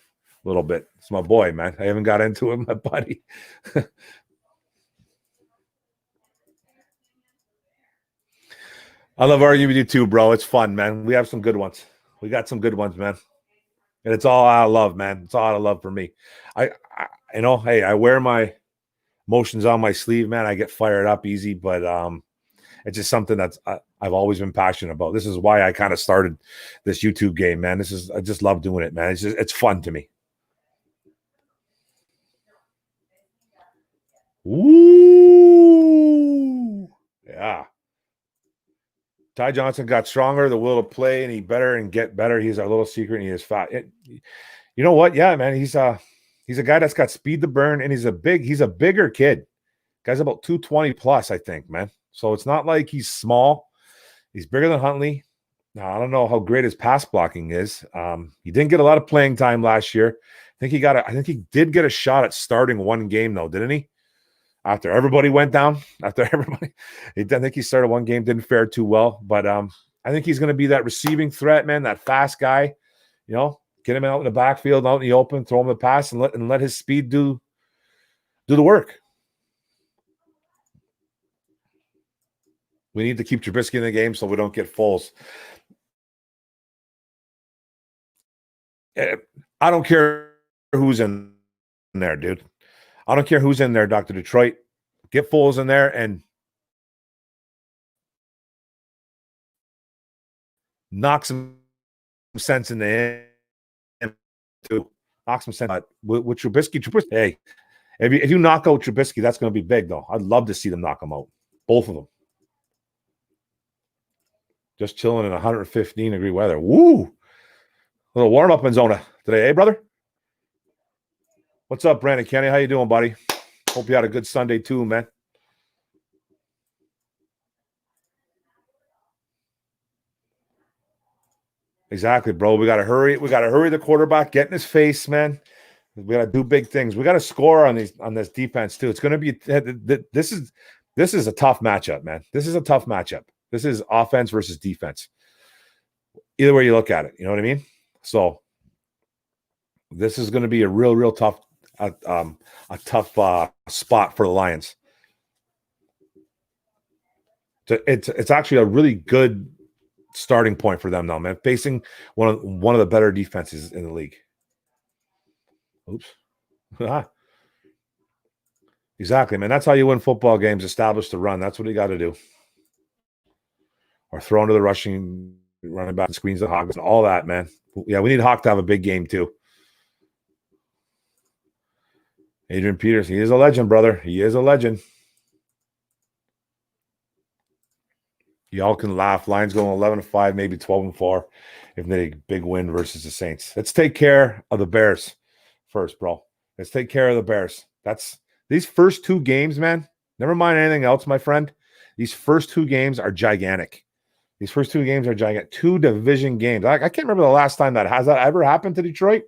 A little bit. It's my boy, man. I haven't got into it with my buddy. I love arguing with you too, bro. It's fun, man. We have some good ones. We got some good ones, man. And it's all out of love, man. It's all out of love for me. I hey, I wear my emotions on my sleeve, man. I get fired up easy, but it's just something that's I've always been passionate about. This is why I kind of started this YouTube game, man. I just love doing it, man. It's fun to me. Ooh, yeah. Ty Johnson got stronger, the will to play, and he better and get better. He's our little secret, and he is fat. You know what? Yeah, man. He's a guy that's got speed to burn, and he's a bigger kid. Guy's about 220 plus, I think, man. So it's not like he's small. He's bigger than Huntley. Now, I don't know how great his pass blocking is. He didn't get a lot of playing time last year. I think he did get a shot at starting one game, though, didn't he? After everybody went down, I think he started one game, didn't fare too well. But I think he's going to be that receiving threat, man, that fast guy. You know, get him out in the backfield, out in the open, throw him the pass, and let his speed do the work. We need to keep Trubisky in the game so we don't get Foles. I don't care who's in there, dude. I don't care who's in there, Dr. Detroit. Get Foles in there and knock some sense in the end too. Knock some sense. With Trubisky, hey, if you knock out Trubisky, that's going to be big, though. I'd love to see them knock him out. Both of them. Just chilling in 115-degree weather. Woo! A little warm up in Zona today, hey, brother? What's up, Brandon Kenny? How you doing, buddy? Hope you had a good Sunday too, man. Exactly, bro. We got to hurry. We got to hurry the quarterback, get in his face, man. We got to do big things. We got to score on this defense too. It's going to be this is a tough matchup, man. This is a tough matchup. This is offense versus defense. Either way you look at it, you know what I mean? So this is going to be a real tough spot for the Lions. It's actually a really good starting point for them now, man. Facing one of the better defenses in the league. Oops. Exactly, man. That's how you win football games. Establish the run. That's what you got to do. Or throw into the rushing running back and screens the Hawk and all that, man. Yeah, we need Hawk to have a big game too. Adrian Peterson, he is a legend, brother. He is a legend. Y'all can laugh. Lions going 11-5, maybe 12-4 if they get a big win versus the Saints. Let's take care of the Bears first, bro. Let's take care of the Bears. That's these first two games, man. Never mind anything else, my friend. These first two games are gigantic. These first two games are gigantic. Two division games. I can't remember the last time that ever happened to Detroit.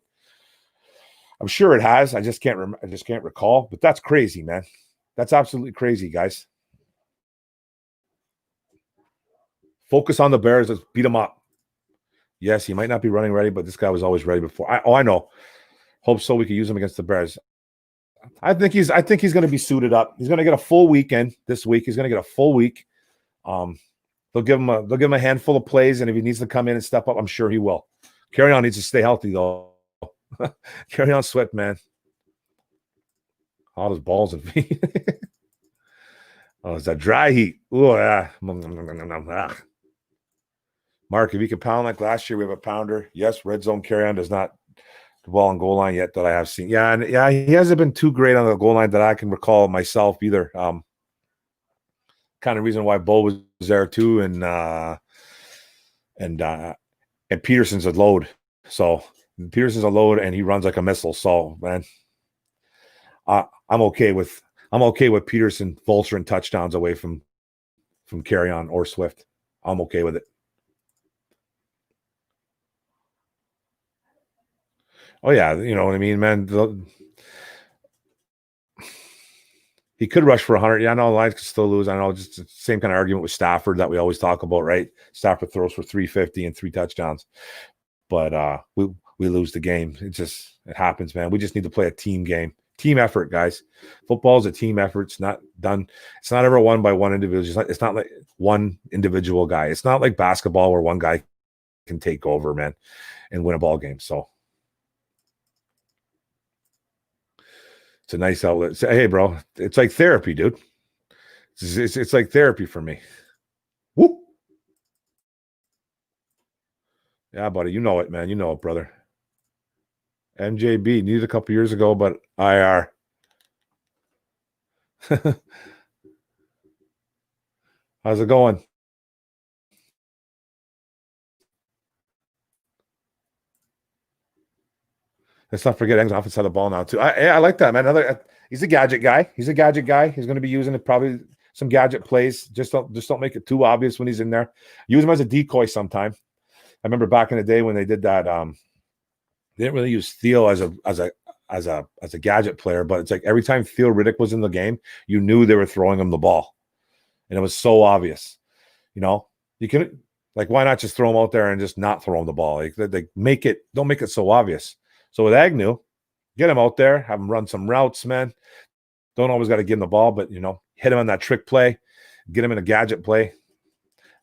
I'm sure it has. I just can't remember. I just can't recall. But that's crazy, man. That's absolutely crazy, guys. Focus on the Bears. Let's beat them up. Yes, he might not be running ready, but this guy was always ready before. I know. Hope so. We could use him against the Bears. I think he's going to be suited up. He's going to get a full weekend this week. He's going to get a full week. They'll give him a handful of plays, and if he needs to come in and step up, I'm sure he will. Kerryon needs to stay healthy though. Kerryon sweat, man. All his balls and feet. Oh, it's that dry heat. Oh, yeah. Mark, if you can pound like last year, we have a pounder. Yes, red zone Kerryon does not well on goal line yet that I have seen. Yeah, and yeah, he hasn't been too great on the goal line that I can recall myself either. Kind of reason why Bo was there too, and Peterson's a load. So Peterson's a load, and he runs like a missile. So man, I'm okay with Peterson vulturing touchdowns away from Kerryon or Swift. I'm okay with it. Oh yeah, you know what I mean, man. He could rush for 100. Yeah, I know the Lions could still lose. I know, just the same kind of argument with Stafford that we always talk about, right? Stafford throws for 350 and 3 touchdowns, but we lose the game. It happens, man. We just need to play a team game, team effort, guys. Football is a team effort. It's not done. It's not ever won by one individual. It's not like one individual guy. It's not like basketball where one guy can take over, man, and win a ball game. So. It's a nice outlet. Hey, bro, it's like therapy, dude. It's like therapy for me. Whoop. Yeah, buddy. You know it, man. You know it, brother. MJB needed a couple years ago, but IR. How's it going? Let's not forget Eng's offense side of the ball now too. I like that, man. He's a gadget guy. He's going to be using it probably some gadget plays. Just don't make it too obvious when he's in there. Use him as a decoy sometime. I remember back in the day when they did that. They didn't really use Theo as a gadget player, but it's like every time Theo Riddick was in the game, you knew they were throwing him the ball, and it was so obvious. You can, like, why not just throw him out there and just not throw him the ball? Like, they don't make it so obvious. So with Agnew, get him out there, have him run some routes, man. Don't always got to give him the ball, but hit him on that trick play, get him in a gadget play,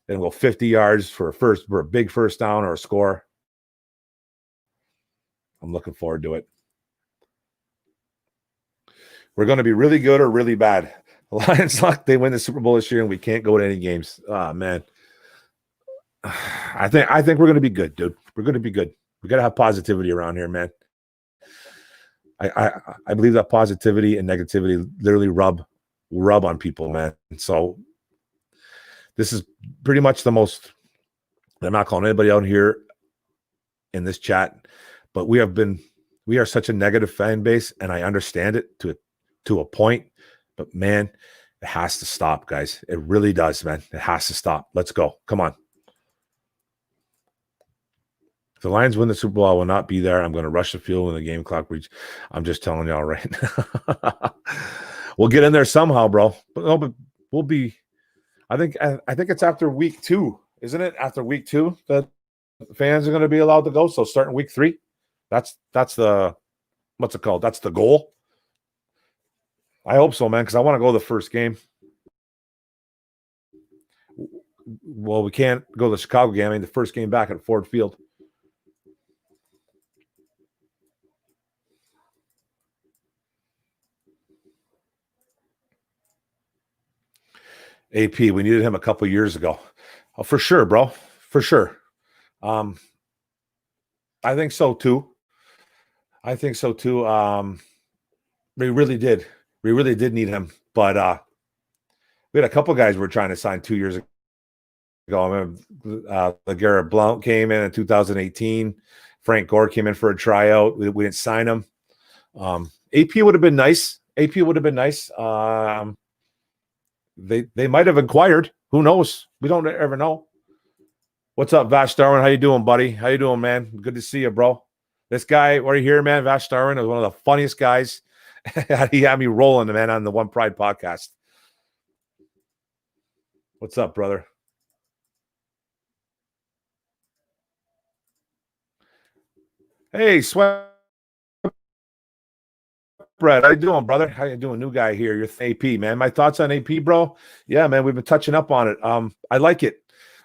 then go 50 yards for a big first down or a score. I'm looking forward to it. We're going to be really good or really bad. The Lions luck, they win the Super Bowl this year, and we can't go to any games. Oh, man. I think we're going to be good, dude. We're going to be good. We got to have positivity around here, man. I believe that positivity and negativity literally rub on people, man. So this is pretty much the most. I'm not calling anybody out here in this chat, but we are such a negative fan base, and I understand it to a point. But man, it has to stop, guys. It really does, man. It has to stop. Let's go. Come on. If the Lions win the Super Bowl, I will not be there. I'm going to rush the field when the game clock reaches. I'm just telling y'all right now. We'll get in there somehow, bro. But we'll be. I think it's after week 2, isn't it? After week 2 that fans are going to be allowed to go. So starting week 3, that's the what's it called? That's the goal. I hope so, man, because I want to go to the first game. Well, we can't go to the Chicago game. I mean, the first game back at Ford Field. AP, we needed him a couple years ago. Oh, for sure, bro. For sure. I think so too. We really did. We really did need him. But we had a couple guys we were trying to sign 2 years ago. I remember LeGarrette Blount came in 2018. Frank Gore came in for a tryout. We didn't sign him. AP would have been nice. They might have inquired. Who knows? We don't ever know. What's up, Vash Darwin? How you doing, buddy? How you doing, man? Good to see you, bro. This guy, what are you here, man? Vash Darwin is one of the funniest guys. He had me rolling, man, on the One Pride podcast. What's up, brother? Hey, Sweat Brett, how you doing, brother? How you doing? New guy here. You're AP, man. My thoughts on AP, bro? Yeah, man, we've been touching up on it. I like it.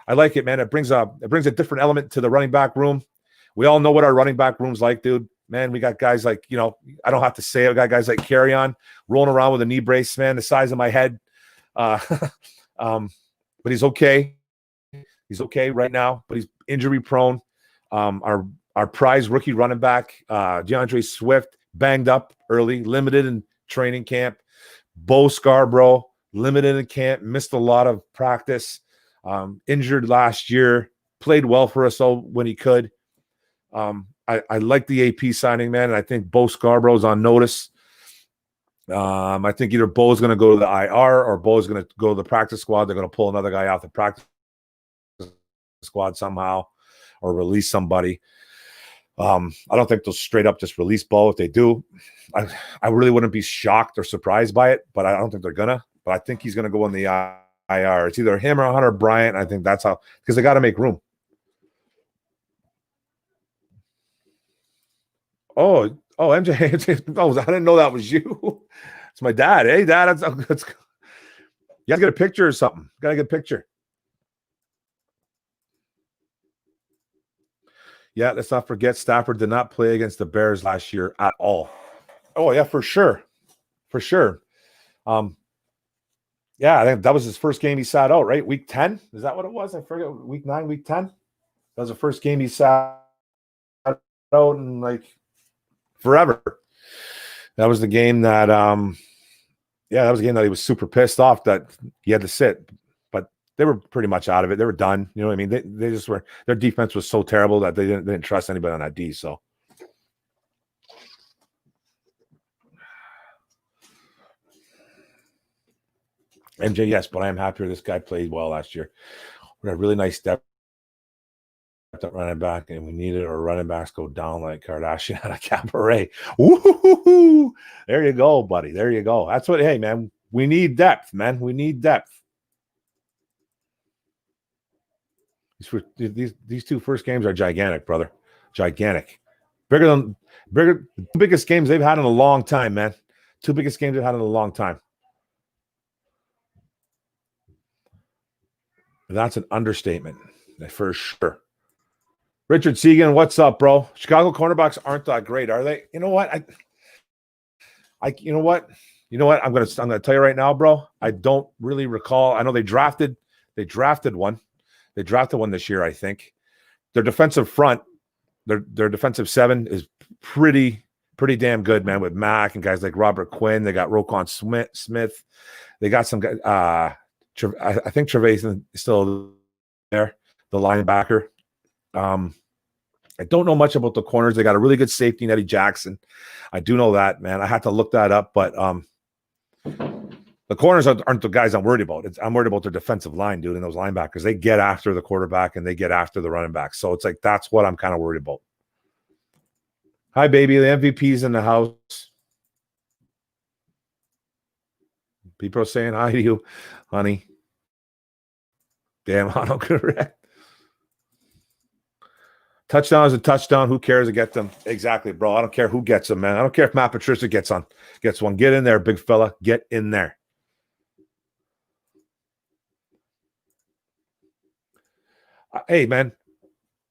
Man. It brings a different element to the running back room. We all know what our running back room's like, dude. Man, we got guys like, I don't have to say it. We got guys like Carrion rolling around with a knee brace, man, the size of my head. But he's okay. He's okay right now, but he's injury prone. Our prize rookie running back, DeAndre Swift, banged up early, limited in training camp. Bo Scarborough, limited in camp, missed a lot of practice, injured last year, played well for us when he could. I like the AP signing, man, and I think Bo Scarborough's on notice. I think either Bo's going to go to the IR or Bo's going to go to the practice squad. They're going to pull another guy off the practice squad somehow or release somebody. I don't think they'll straight up just release Bo. If they do, I really wouldn't be shocked or surprised by it, but I don't think they're gonna. But I think he's gonna go in the IR. It's either him or Hunter Bryant. I think that's how, because they got to make room. Oh, MJ. Oh, I didn't know that was you. It's my dad. Hey, Dad. That's you gotta get a picture or something. Gotta get a picture. Yeah, let's not forget Stafford did not play against the Bears last year at all. Oh, yeah, for sure. For sure. Yeah, I think that was his first game he sat out, right? Week 10? Is that what it was? I forget. Week 9, week 10? That was the first game he sat out in like forever. That was the game that that was a game that he was super pissed off that he had to sit. But they were pretty much out of it. They were done. You know what I mean? They just were, their defense was so terrible that they didn't trust anybody on that D. So MJ, yes, but I am happier this guy played well last year. We had a really nice depth at running back, and we needed our running backs go down like Kardashian at a cabaret. Woo-hoo-hoo-hoo. There you go, buddy. There you go. That's what, hey, man, we need depth, man. We need depth. These two first games are gigantic, brother. Gigantic. Bigger, the biggest games they've had in a long time, man. Two biggest games they've had in a long time. That's an understatement, for sure. Richard Segan, what's up, bro? Chicago cornerbacks aren't that great, are they? You know what? You know what? You know what? I'm gonna tell you right now, bro. I don't really recall. I know they drafted one. They drafted one this year, I think. Their defensive front, their defensive seven is pretty damn good, man. With Mack and guys like Robert Quinn, they got Roquan Smith. They got some guys. I think Trevathan is still there, the linebacker. I don't know much about the corners. They got a really good safety in Eddie Jackson. I do know that, man. I had to look that up, but the corners aren't the guys I'm worried about. I'm worried about their defensive line, dude, and those linebackers. They get after the quarterback and they get after the running back. So it's like that's what I'm kind of worried about. Hi, baby. The MVP's in the house. People are saying hi to you, honey. Damn, autocorrect. Touchdown is a touchdown. Who cares to get them? Exactly, bro. I don't care who gets them, man. I don't care if Matt Patricia gets one. Get in there, big fella. Get in there. Hey, man,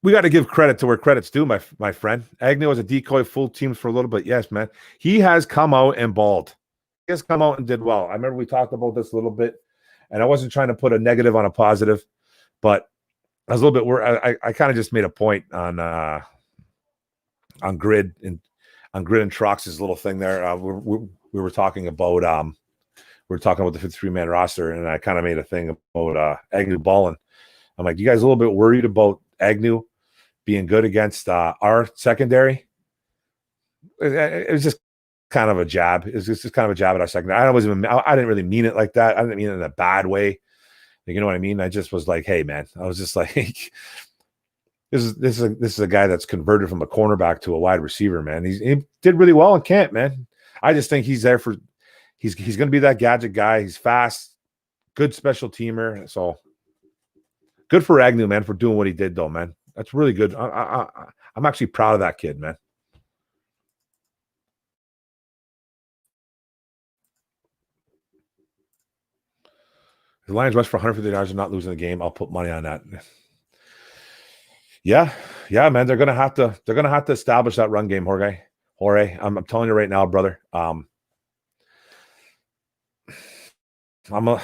we got to give credit to where credit's due, my friend. Agnew was a decoy full team for a little bit. Yes, man. He has come out and balled. He has come out and did well. I remember we talked about this a little bit, and I wasn't trying to put a negative on a positive, but I was a little bit worried. I kind of just made a point on Grid and Trox's little thing there. We were talking about the 53-man roster, and I kind of made a thing about Agnew balling. I'm like, you guys a little bit worried about Agnew being good against our secondary? It was just kind of a jab. It was just kind of a jab at our secondary. I didn't really mean it like that. I didn't mean it in a bad way. You know what I mean? I just was like, hey, man. I was just like, this is a guy that's converted from a cornerback to a wide receiver, man. He did really well in camp, man. I just think he's there for he's going to be that gadget guy. He's fast, good special teamer. So good for Agnew, man, for doing what he did, though, man. That's really good. I'm actually proud of that kid, man. The Lions rush for 150 yards and not losing the game. I'll put money on that. Yeah, man. They're gonna have to establish that run game, Jorge. I'm telling you right now, brother. I'm a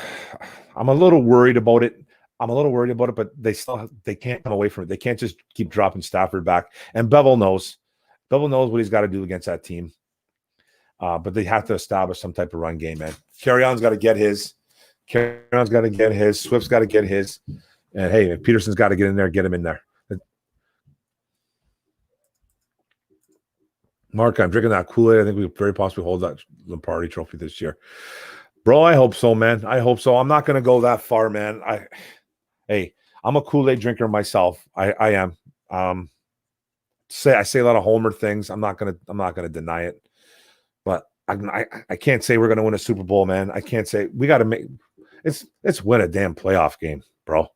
little worried about it. But they can't come away from it. They can't just keep dropping Stafford back. And Bevel knows what he's got to do against that team. But they have to establish some type of run game, man. Carry-on's got to get his. Swift's got to get his. And hey, Peterson's got to get in there, get him in there. Mark, I'm drinking that Kool-Aid. I think we very possibly hold that Lombardi trophy this year. Bro, I hope so, man. I hope so. I'm not going to go that far, man. I'm a Kool-Aid drinker myself. I am. I say a lot of homer things. I'm not gonna deny it. But I can't say we're gonna win a Super Bowl, man. I can't say we got to make. Let's win a damn playoff game, bro.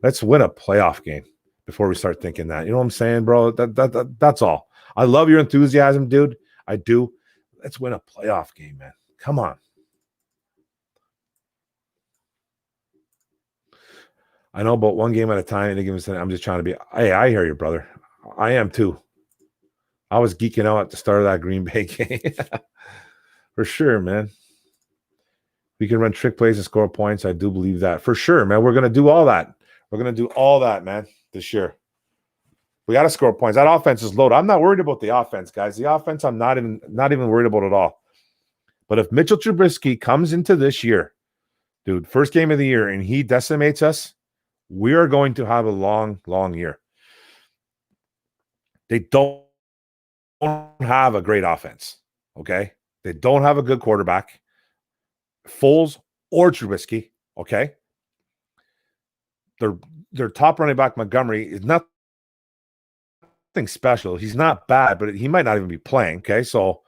Let's win a playoff game before we start thinking that. You know what I'm saying, bro? That's all. I love your enthusiasm, dude. I do. Let's win a playoff game, man. Come on. I know about one game at a time. I'm just trying to be. Hey, I hear you, brother. I am too. I was geeking out at the start of that Green Bay game. For sure, man. We can run trick plays and score points. I do believe that. For sure, man. We're going to do all that. We're going to do all that, man, this year. We got to score points. That offense is loaded. I'm not worried about the offense, guys. The offense, I'm not even worried about at all. But if Mitchell Trubisky comes into this year, dude, first game of the year, and he decimates us, we are going to have a long, long year. They don't have a great offense, okay? They don't have a good quarterback. Foles or Trubisky. Okay. Their top running back, Montgomery, is nothing special. He's not bad, but he might not even be playing. Okay. So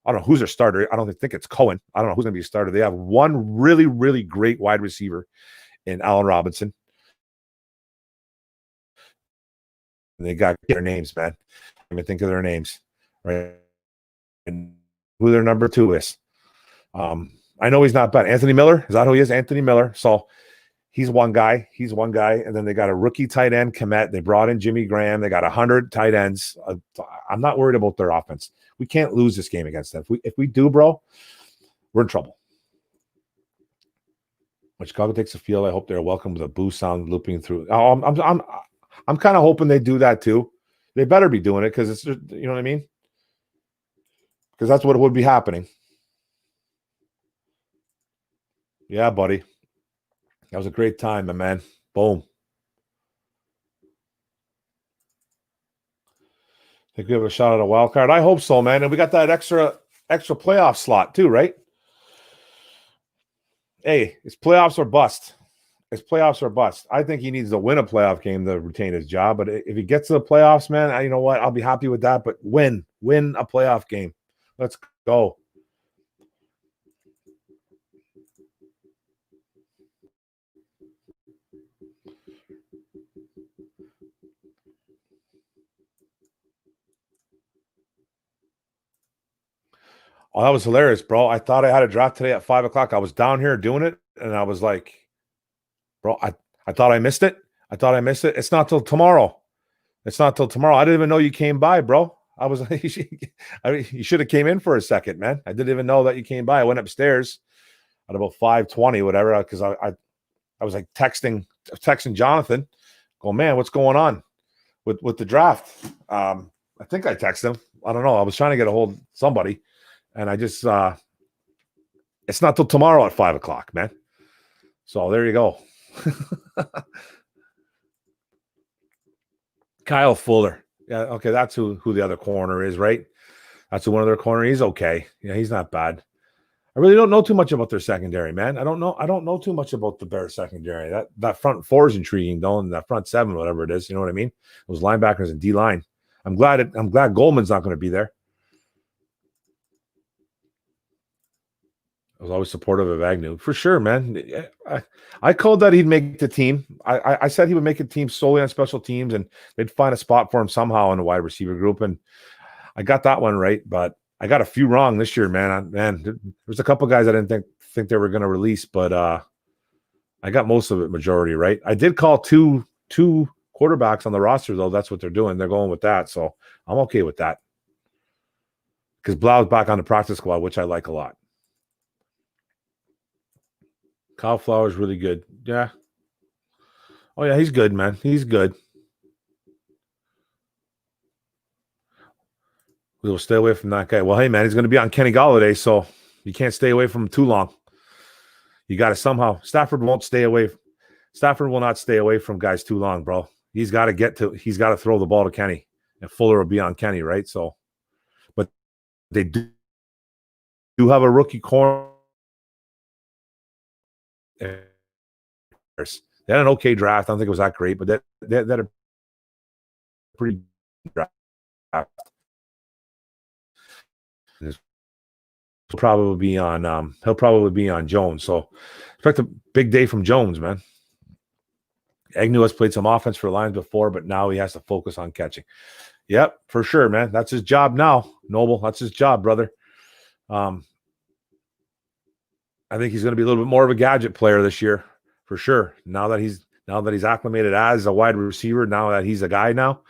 I don't know who's their starter. I don't think it's Cohen. I don't know who's going to be a starter. They have one really, really great wide receiver in Allen Robinson. And they got their names, man. I mean, think of their names, right? And who their number 2 is. I know he's not bad. Anthony Miller, is that who he is? Anthony Miller. So he's one guy. And then they got a rookie tight end, Komet. They brought in Jimmy Graham. They got 100 tight ends. I'm not worried about their offense. We can't lose this game against them. If we do, bro, we're in trouble. When Chicago takes the field, I hope they're welcome with a boo sound looping through. I'm kind of hoping they do that too. They better be doing it because it's just, you know what I mean? Because that's what would be happening. Yeah, buddy. That was a great time, my man. Boom. Think we have a shot at a wild card? I hope so, man. And we got that extra playoff slot too, right? Hey, it's playoffs or bust. It's playoffs or bust. I think he needs to win a playoff game to retain his job. But if he gets to the playoffs, man, you know what? I'll be happy with that. But win a playoff game. Let's go. Oh, that was hilarious, bro. I thought I had a draft today at 5:00. I was down here doing it, and I was like, bro, I thought I missed it. It's not till tomorrow. I didn't even know you came by, bro. I was like, you should have came in for a second, man. I didn't even know that you came by. I went upstairs at about 5:20, whatever, because I was like texting Jonathan, go, man, what's going on with the draft? I think I texted him. I don't know. I was trying to get a hold of somebody, and I just it's not till tomorrow at 5:00, man. So there you go. Kyle Fuller. Yeah, okay, that's who the other corner is, right? That's who one of their corner. He's okay. Yeah, he's not bad. I really don't know too much about their secondary, man. I don't know too much about the Bears secondary. That front 4 is intriguing, though, and that front 7, whatever it is. You know what I mean? Those linebackers and D line. I'm glad Goldman's not going to be there. I was always supportive of Agnew for sure, man. I called that he'd make the team. I said he would make a team solely on special teams, and they'd find a spot for him somehow in the wide receiver group. And I got that one right, but I got a few wrong this year, man. There's a couple guys I didn't think they were going to release, but I got most of it majority right. I did call two quarterbacks on the roster, though. That's what they're doing. They're going with that, so I'm okay with that. Because Blau's back on the practice squad, which I like a lot. Kyle Flower's really good. Yeah. Oh, yeah, he's good, man. He's good. We will stay away from that guy. Well, hey, man, he's going to be on Kenny Golladay, so you can't stay away from him too long. You got to somehow. Stafford will not stay away from guys too long, bro. He's got to throw the ball to Kenny, and Fuller will be on Kenny, right? So, but they do have a rookie corner. They had an okay draft. I don't think it was that great, but they had a pretty draft. He'll probably be on Jones. So expect a big day from Jones, man. Agnew has played some offense for the Lions before, but now he has to focus on catching. Yep, for sure, man. That's his job now. Noble, that's his job, brother. I think he's going to be a little bit more of a gadget player this year, for sure. Now that he's acclimated as a wide receiver, now that he's a guy now,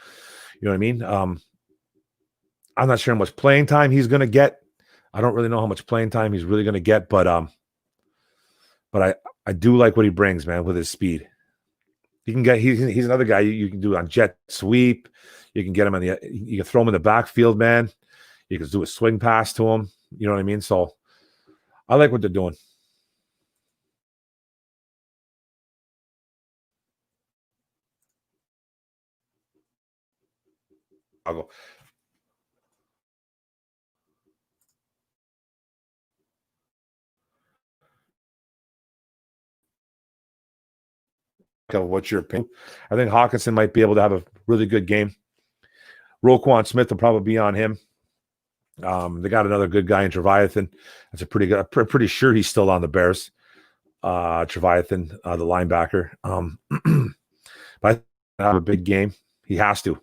you know what I mean? I'm not sure how much playing time he's going to get. I don't really know how much playing time he's really going to get, but I do like what he brings, man, with his speed. He can get he's another guy you can do on jet sweep. You can get him you can throw him in the backfield, man. You can do a swing pass to him. You know what I mean? So I like what they're doing. I'll go. what's your opinion? I think Hawkinson might be able to have a really good game. Roquan Smith will probably be on him. They got another good guy in Trevathan. That's a pretty good. I'm pretty sure he's still on the Bears. Trevathan, the linebacker. But I have a big game. He has to.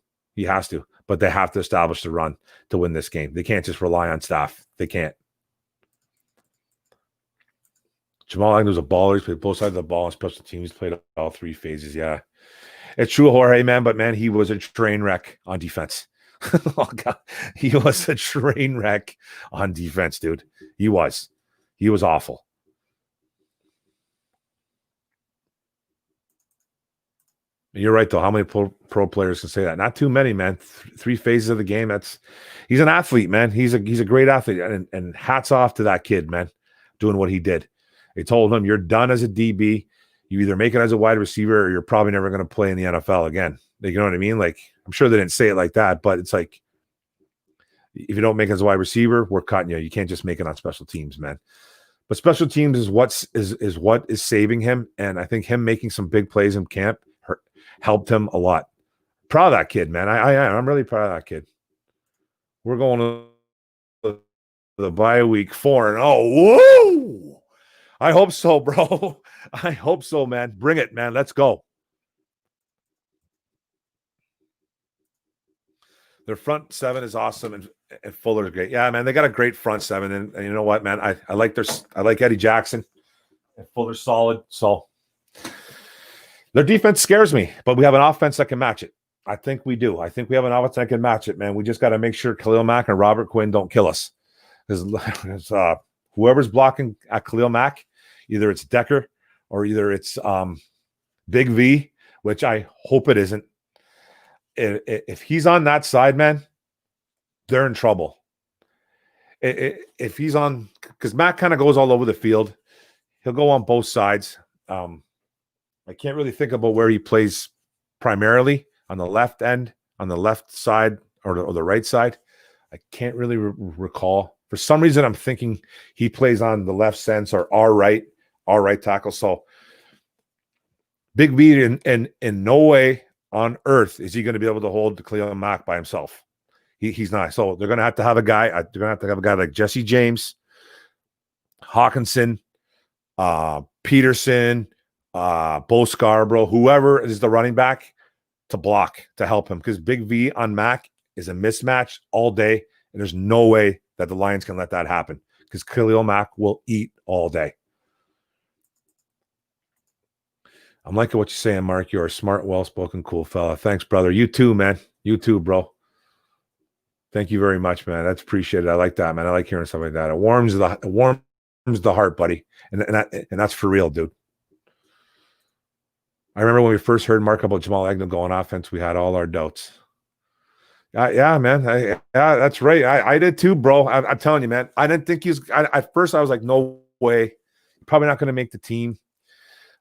But they have to establish the run to win this game. They can't just rely on staff. They can't. Jamal Agnew was a baller. He's played both sides of the ball on special teams. Played all three phases. Yeah. It's true, Jorge, man. But, man, he was a train wreck on defense. Oh, God. He was a train wreck on defense, dude. He was awful. You're right, though. How many pro players can say that? Not too many, man. Three phases of the game. He's an athlete, man. He's a great athlete. And hats off to that kid, man, doing what he did. They told him, you're done as a DB. You either make it as a wide receiver or you're probably never going to play in the NFL again. You know what I mean? Like, I'm sure they didn't say it like that, but it's like, if you don't make it as a wide receiver, we're cutting you. You can't just make it on special teams, man. But special teams is what is saving him. And I think him making some big plays in camp helped him a lot. Proud of that kid, man. I'm really proud of that kid. We're going to the bye week 4-0. Woo! I hope so, bro. I hope so, man. Bring it, man. Let's go. Their front seven is awesome, and Fuller's great. Yeah, man, they got a great front seven, and you know what, man, I like Eddie Jackson, and Fuller's solid. So their defense scares me, but we have an offense that can match it. I think we do. I think we have an offense that can match it, man. We just got to make sure Khalil Mack and Robert Quinn don't kill us, because whoever's blocking at Khalil Mack, either it's Decker or either it's Big V, which I hope it isn't. If he's on that side, man, they're in trouble. If he's on, because Matt kind of goes all over the field, he'll go on both sides. I can't really think about where he plays primarily, on the left end, on the left side, or the right side. I can't really recall. For some reason, I'm thinking he plays on the left sense or our right tackle. So Big V in no way on earth is he going to be able to hold Khalil Mack by himself. He's not. So they're going to have a guy. They're going to have to have a guy like Jesse James, Hawkinson, Peterson, Bo Scarborough, whoever is the running back, to block, to help him, because Big V on Mack is a mismatch all day, and there's no way that the Lions can let that happen, because Khalil Mack will eat all day. I'm liking what you're saying, Mark. You're a smart, well-spoken, cool fella. Thanks, brother. You too, man. You too, bro. Thank you very much, man. That's appreciated. I like that, man. I like hearing stuff like that. It warms the heart, buddy. And that's for real, dude. I remember when we first heard Mark about Jamal Agnew going offense, we had all our doubts. Yeah, man. Yeah, that's right. I did too, bro. I'm telling you, man. I didn't think he was. At first, I was like, no way. Probably not going to make the team.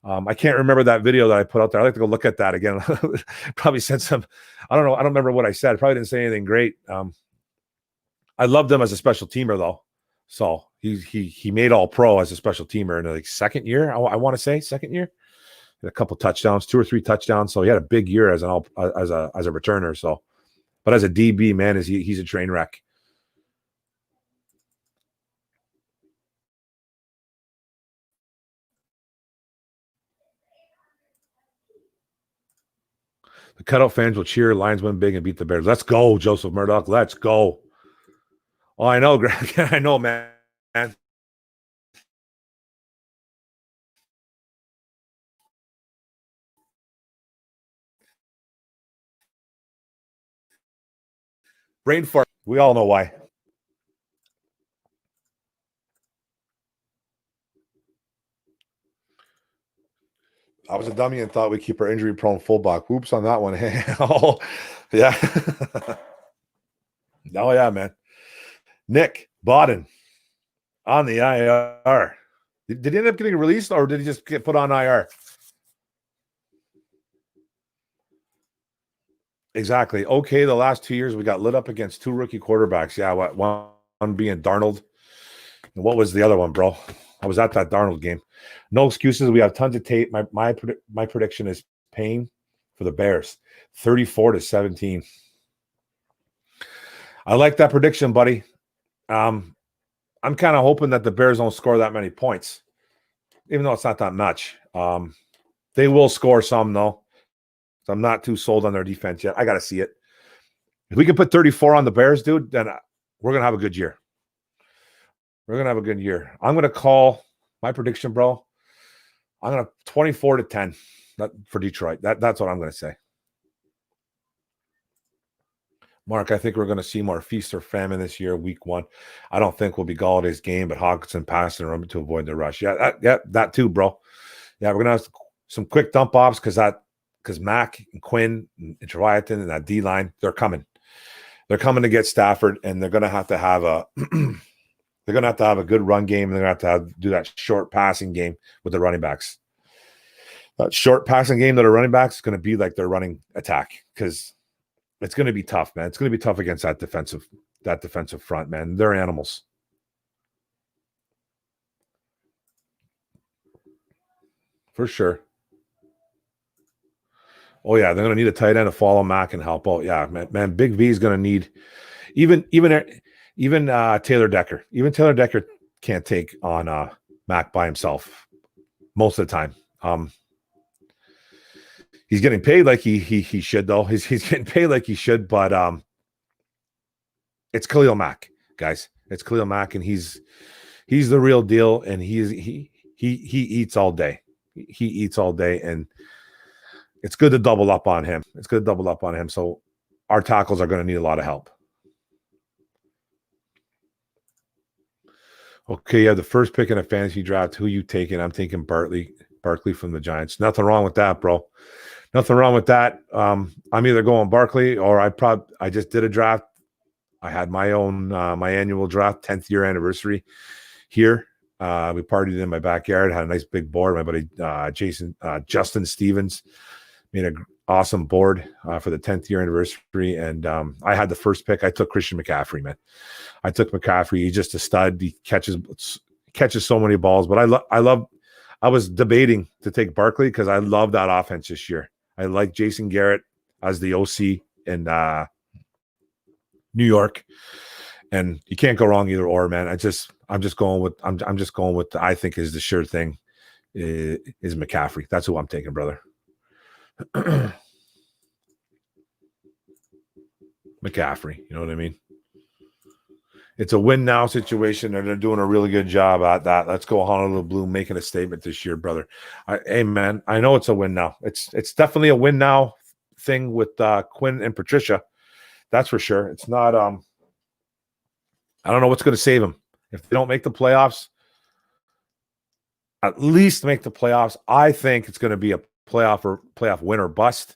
I can't remember that video that I put out there. I'd like to go look at that again. Probably said some. I don't know. I don't remember what I said. Probably didn't say anything great. I loved him as a special teamer, though. So he made all pro as a special teamer in the second year. I want to say second year. A couple touchdowns, 2 or 3 touchdowns. So he had a big year as a returner. So, but as a DB, man, he's a train wreck. The cutout fans will cheer. Lions win big and beat the Bears. Let's go, Joseph Murdoch. Let's go. Oh, I know, Greg. I know, man. Brain fart. We all know why. I was a dummy and thought we'd keep our injury-prone fullback. Oops on that one. Oh, yeah. Oh, yeah, man. Nick Bodden on the IR. Did he end up getting released, or did he just get put on IR? Exactly. Okay, the last 2 years we got lit up against 2 rookie quarterbacks. Yeah, one being Darnold. And what was the other one, bro? I was at that Darnold game. No excuses. We have tons of tape. My prediction is Payne for the Bears, 34-17. I like that prediction, buddy. I'm kind of hoping that the Bears don't score that many points, even though it's not that much. They will score some, though. So I'm not too sold on their defense yet. I got to see it. If we can put 34 on the Bears, dude, then we're going to have a good year. We're going to have a good year. I'm going to call my prediction, bro. I'm going to 24-10 for Detroit. That's what I'm going to say. Mark, I think we're going to see more feast or famine this year, week 1. I don't think we'll be Galladay's game, but Hawkinson passing around to avoid the rush. Yeah, that too, bro. Yeah, we're going to have some quick dump offs because Mac and Quinn and Treviaton and that D-line, they're coming. They're coming to get Stafford, and they're going to have to have a they're going to have a good run game, and they're going to have to do that short passing game with the running backs. That short passing game that are running backs is going to be like their running attack because it's going to be tough, man. It's going to be tough against that defensive front, man. They're animals. For sure. Oh, yeah, they're going to need a tight end to follow Mac and help out. Yeah, man, Big V is going to need even Taylor Decker. Even Taylor Decker can't take on Mac by himself most of the time. He's getting paid like he should, though. He's getting paid like he should, but it's Khalil Mack, guys. It's Khalil Mack, and he's the real deal, and he eats all day. He eats all day, and it's good to double up on him. So our tackles are going to need a lot of help. Okay, you have the first pick in a fantasy draft. Who you taking? I'm taking Barkley from the Giants. Nothing wrong with that, bro. Nothing wrong with that. I'm either going Barkley or I just did a draft. I had my own my annual draft, 10th year anniversary here. We partied in my backyard, had a nice big board. My buddy Justin Stevens made an awesome board for the 10th year anniversary. And I had the first pick. I took Christian McCaffrey, man. I took McCaffrey. He's just a stud. He catches so many balls. But I was debating to take Barkley because I love that offense this year. I like Jason Garrett as the OC in New York. And you can't go wrong either or, man. I'm just going with I think is the sure thing is McCaffrey. That's who I'm taking, brother. McCaffrey, you know what I mean? It's a win now situation, and they're doing a really good job at that. Let's go Honolulu Blue making a statement this year, brother. Hey, man, I know it's a win now. It's definitely a win now thing with Quinn and Patricia. That's for sure. It's not I don't know what's going to save them. If they don't make the playoffs, at least make the playoffs. I think it's going to be a playoff win or bust.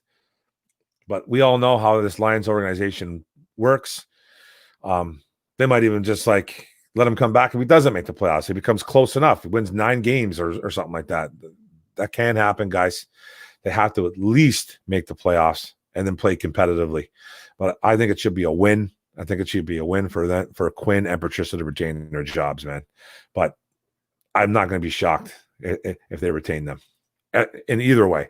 But we all know how this Lions organization works. They might even just like let him come back if he doesn't make the playoffs. He becomes close enough. He wins 9 games or something like that. That can happen, guys. They have to at least make the playoffs and then play competitively. But I think it should be a win. I think it should be a win for Quinn and Patricia to retain their jobs, man. But I'm not going to be shocked if they retain them in either way.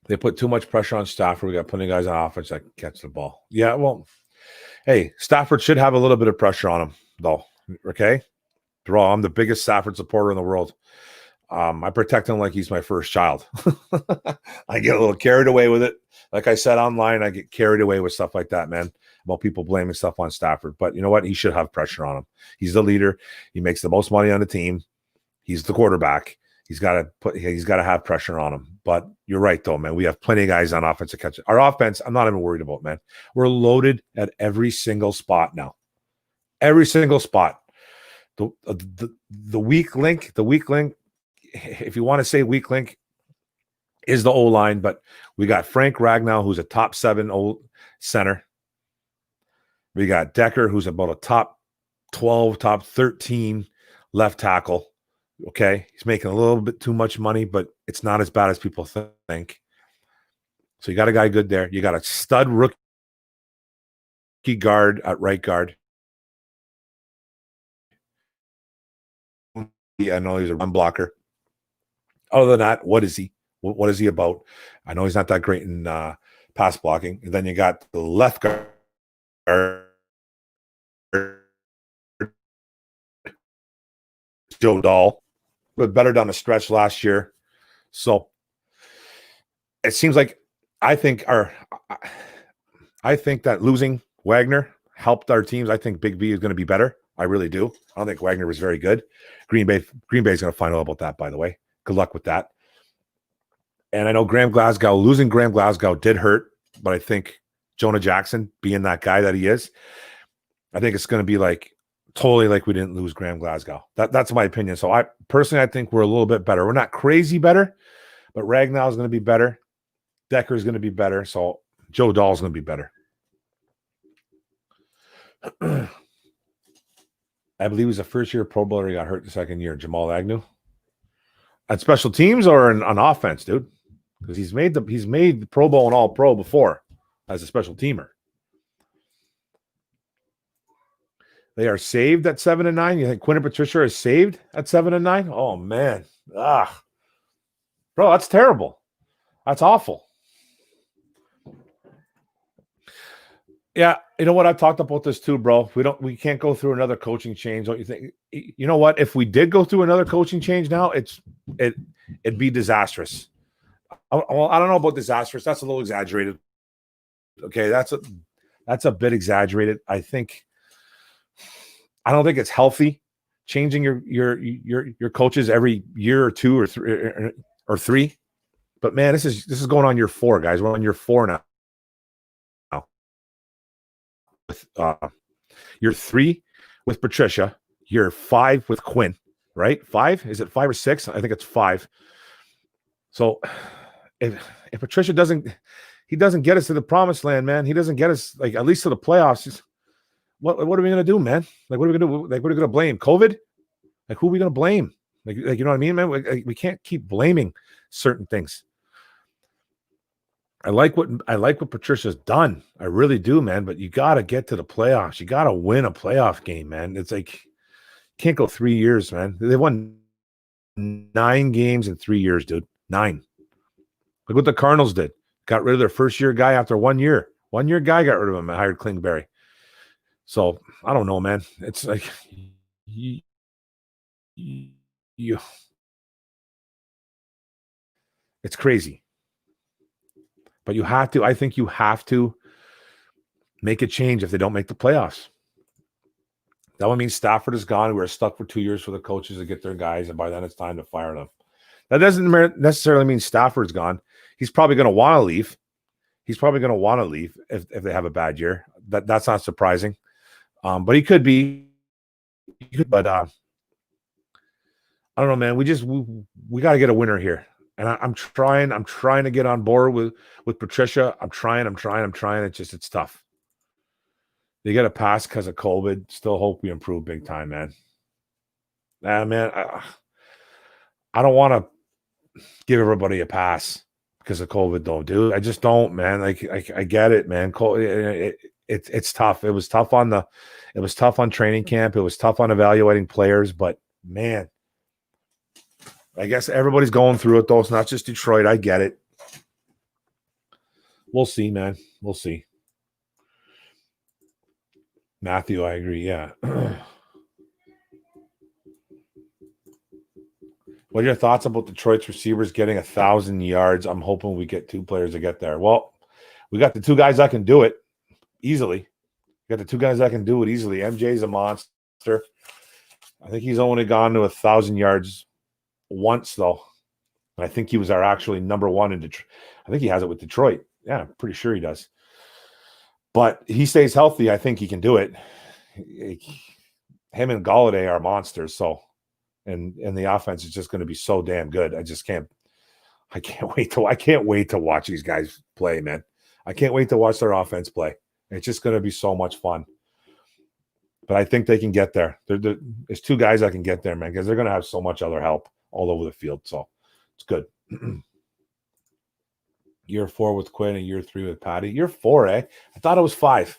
They put too much pressure on Stafford. We got plenty of guys on offense that can catch the ball. Yeah, well, hey, Stafford should have a little bit of pressure on him, though. Okay? I'm the biggest Stafford supporter in the world. I protect him like he's my first child. I get a little carried away with it. Like I said online, I get carried away with stuff like that, man, about people blaming stuff on Stafford. But you know what? He should have pressure on him. He's the leader. He makes the most money on the team. He's the quarterback. He's got to have pressure on him. But you're right, though, man. We have plenty of guys on offense to catch it. Our offense, I'm not even worried about, man. We're loaded at every single spot now. Every single spot. The weak link, if you want to say weak link, is the O-line, but we got Frank Ragnow, who's a top 7 old center. We got Decker, who's about a top 12, top 13 left tackle. Okay, he's making a little bit too much money, but it's not as bad as people think. So you got a guy good there. You got a stud rookie guard at right guard. I know he's a run blocker. Other than that, what is he? What is he about? I know he's not that great in pass blocking. And then you got the left guard, Joe Dahl, but better down the stretch last year. So it seems like I think that losing Wagner helped our teams. I think Big B is going to be better. I really do. I don't think Wagner was very good. Green Bay is going to find out about that, by the way. Good luck with that. And I know losing Graham Glasgow did hurt, but I think Jonah Jackson, being that guy that he is, I think it's going to be like totally like we didn't lose Graham Glasgow. That's my opinion. So I think we're a little bit better. We're not crazy better, but Ragnow is going to be better. Decker is going to be better. So Joe Dahl is going to be better. I believe he was a first-year Pro Bowler. He got hurt the second year. Jamal Agnew. At special teams or on offense, dude? Because he's made the Pro Bowl and All-Pro before as a special teamer. They are saved at 7-9. You think Quinn and Patricia are saved at 7-9? Oh man, bro, that's terrible. That's awful. Yeah, you know what? I've talked about this too, bro. We can't go through another coaching change. Don't you think? You know what? If we did go through another coaching change now, it'd be disastrous. Well, I don't know about disastrous. That's a little exaggerated. Okay, that's a bit exaggerated. I don't think it's healthy changing your coaches every year or two or three. But man, this is going on year 4, guys. We're on year 4 now. With year 3 with Patricia, year 5 with Quinn, right? 5? Is it 5 or 6? I think it's 5. So if Patricia doesn't get us to the promised land, man, he doesn't get us like at least to the playoffs. What are we gonna do, man? Like, what are we gonna do? Like, what are we gonna blame? COVID? Like, who are we gonna blame? Like you know what I mean, man? We can't keep blaming certain things. I like what Patricia's done. I really do, man. But you got to get to the playoffs. You got to win a playoff game, man. It's like you can't go 3 years, man. They won 9 games in 3 years, dude. 9. Look what the Cardinals did. Got rid of their first-year guy after 1 year. 1-year guy got rid of him and hired Klingberry. So I don't know, man. It's like you it's crazy. But I think you have to make a change if they don't make the playoffs. That would mean Stafford is gone. We're stuck for 2 years for the coaches to get their guys, and by then it's time to fire them. That doesn't necessarily mean Stafford's gone. He's probably going to want to leave. He's probably going to want to leave if they have a bad year. That's not surprising. But he could be. But I don't know, man. We got to get a winner here. And I'm trying to get on board with Patricia. I'm trying. It's tough. They get a pass because of COVID. Still hope we improve big time, man. Man, I don't want to give everybody a pass because of COVID, though, dude. I just don't, man. Like I get it, man. It's tough. It was tough on training camp. It was tough on evaluating players, but man. I guess everybody's going through it, though. It's not just Detroit. I get it. We'll see, man. We'll see. Matthew, I agree. Yeah. What are your thoughts about Detroit's receivers getting 1,000 yards? I'm hoping we get 2 players to get there. Well, we got the 2 guys that can do it easily. MJ's a monster. I think he's only gone to 1,000 yards once, though. I think he was our actually number 1 in Detroit. I think he has it with Detroit. Yeah, I'm pretty sure he does. But he stays healthy. I think he can do it. Him and Golladay are monsters. So, and the offense is just going to be so damn good. I can't wait to watch these guys play, man. I can't wait to watch their offense play. It's just going to be so much fun. But I think they can get there. There's 2 guys that can get there, man, because they're going to have so much other help all over the field. So it's good. Year 4 with Quinn and year 3 with Patty. Year 4, eh? I thought it was 5.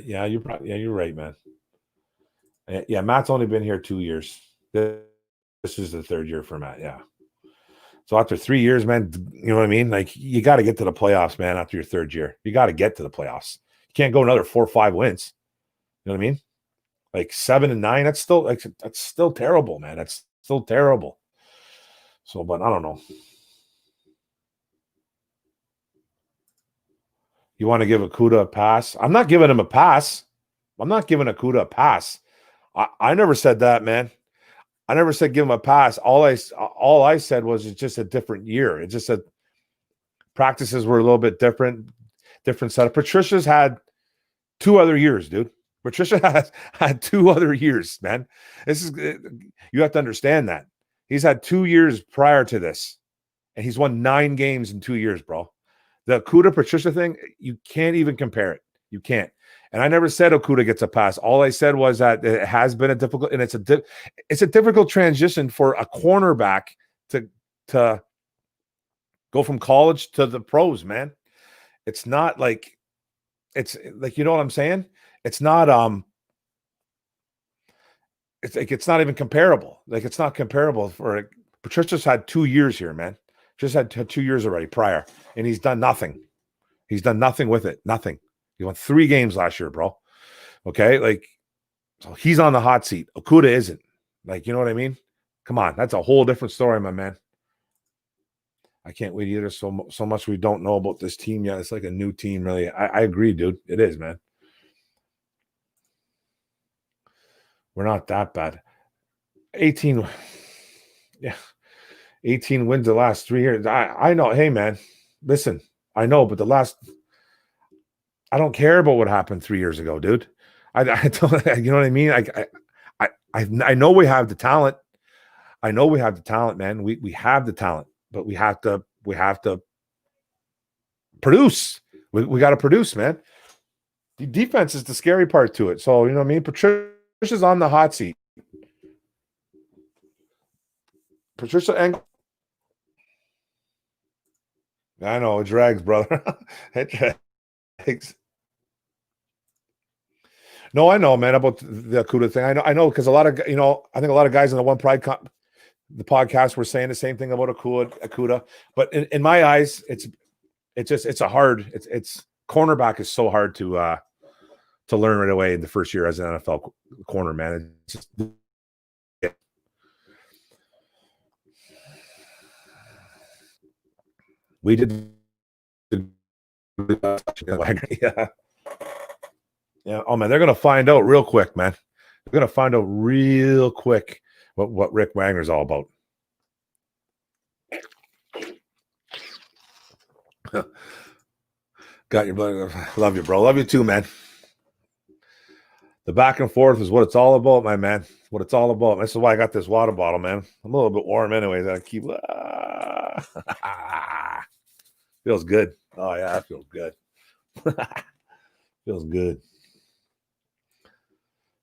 You're right, man. Yeah, Matt's only been here 2 years. this is the third year for Matt. Yeah. So after 3 years, man, you know what I mean? Like you got to get to the playoffs, man. After your third year, you got to get to the playoffs. You can't go another 4 or 5 wins. You know what I mean? Like 7 and 9. That's still terrible, man. That's still terrible. So, but I don't know. You want to give Okudah a pass? I'm not giving him a pass. I'm not giving Okudah a pass. I never said that, man. I never said give him a pass. All I said was it's just a different year. It's just that practices were a little bit different setup. Patricia's had 2 other years, dude. Patricia has had 2 other years, man. You have to understand that. He's had 2 years prior to this, and he's won 9 games in 2 years, bro. The Okudah Patricia thing, you can't even compare it. You can't. And I never said Okudah gets a pass. All I said was that it has been a difficult, and it's a difficult transition for a cornerback to go from college to the pros, man. It's not like, it's like, you know what I'm saying? It's not it's like it's not even comparable. Like it's not comparable for Patricia's had 2 years here, man. Just had 2 years already prior, and he's done nothing. He's done nothing with it. Nothing. He won 3 games last year, bro. Okay, like so he's on the hot seat. Okudah isn't. Like, you know what I mean? Come on, that's a whole different story, my man. I can't wait either. So much we don't know about this team yet. It's like a new team, really. I agree, dude. It is, man. We're not that bad. 18, yeah, 18 wins the last 3 years. I know. Hey, man, listen, I know, but I don't care about what happened 3 years ago, dude. I don't, you know what I mean? I know we have the talent. I know we have the talent, man. We have the talent, but we have to produce. We got to produce, man. The defense is the scary part to it. So, you know what I mean? Patricia's on the hot seat. Patricia Engel. I know, it drags, brother. It drags. No, I know, man, about the Okudah thing. I know, because a lot of, I think a lot of guys in the One Pride the podcast were saying the same thing about Okudah. But in my eyes, it's cornerback is so hard to learn right away in the first year as an NFL corner, man. It's just, yeah. We did. Yeah. Yeah. Oh man, they're gonna find out real quick, man. They're gonna find out real quick what Rick Wagner's all about. Got your blood. Love you, bro. Love you too, man. The back and forth is what it's all about, my man. What it's all about. This is why I got this water bottle, man. I'm a little bit warm anyways. I keep feels good. Oh yeah, that feels good. Feels good.